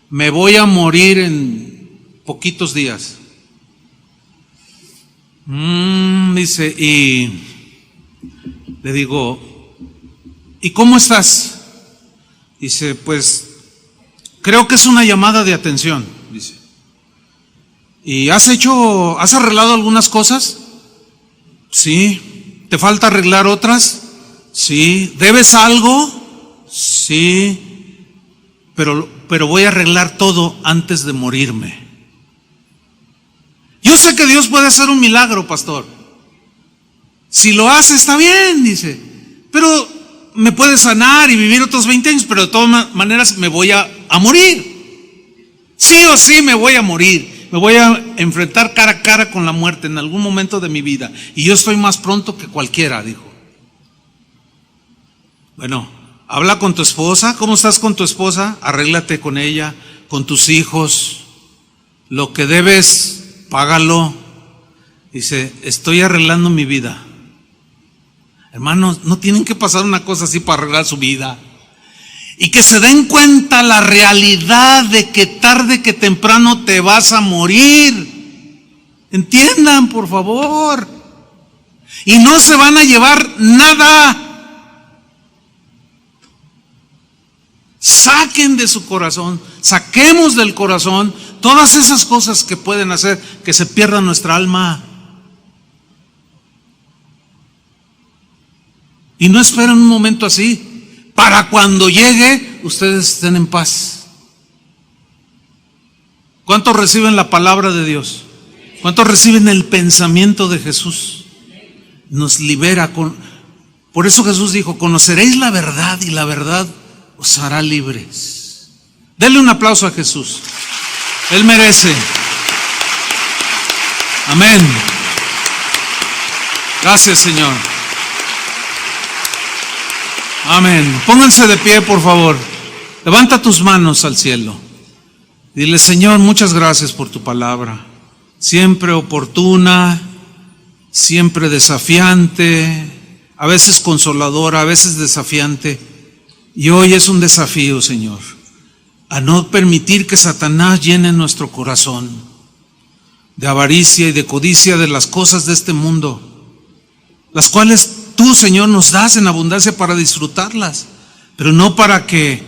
Me voy a morir en poquitos días. Dice, Le digo, ¿y cómo estás? Dice, pues creo que es una llamada de atención, dice. ¿Y has arreglado algunas cosas? Sí. ¿Te falta arreglar otras? Sí. ¿Debes algo? Sí. Pero voy a arreglar todo antes de morirme. Yo sé que Dios puede hacer un milagro, pastor. Si lo hace, está bien, dice. Pero me puede sanar y vivir otros 20 años, pero de todas maneras me voy a morir. Sí o sí me voy a morir. Me voy a enfrentar cara a cara con la muerte en algún momento de mi vida. Y yo estoy más pronto que cualquiera, dijo. Bueno, habla con tu esposa. ¿Cómo estás con tu esposa? Arréglate con ella, con tus hijos. Lo que debes, págalo. Dice, estoy arreglando mi vida. Hermanos, no tienen que pasar una cosa así para arreglar su vida. Y que se den cuenta la realidad de que tarde que temprano te vas a morir. Entiendan, por favor. Y no se van a llevar nada. Saquen de su corazón, saquemos del corazón todas esas cosas que pueden hacer que se pierda nuestra alma. Y no esperen un momento así. Para cuando llegue, ustedes estén en paz. ¿Cuántos reciben la palabra de Dios? ¿Cuántos reciben el pensamiento de Jesús? Nos libera. Por eso Jesús dijo, conoceréis la verdad y la verdad os hará libres. Denle un aplauso a Jesús. Él merece. Amén. Gracias, Señor. Amén. Pónganse de pie, por favor. Levanta tus manos al cielo. Dile, Señor, muchas gracias por tu palabra. Siempre oportuna, siempre desafiante, a veces consoladora, a veces desafiante. Y hoy es un desafío, Señor, a no permitir que Satanás llene nuestro corazón de avaricia y de codicia de las cosas de este mundo, las cuales tú, Señor, nos das en abundancia para disfrutarlas, pero no para que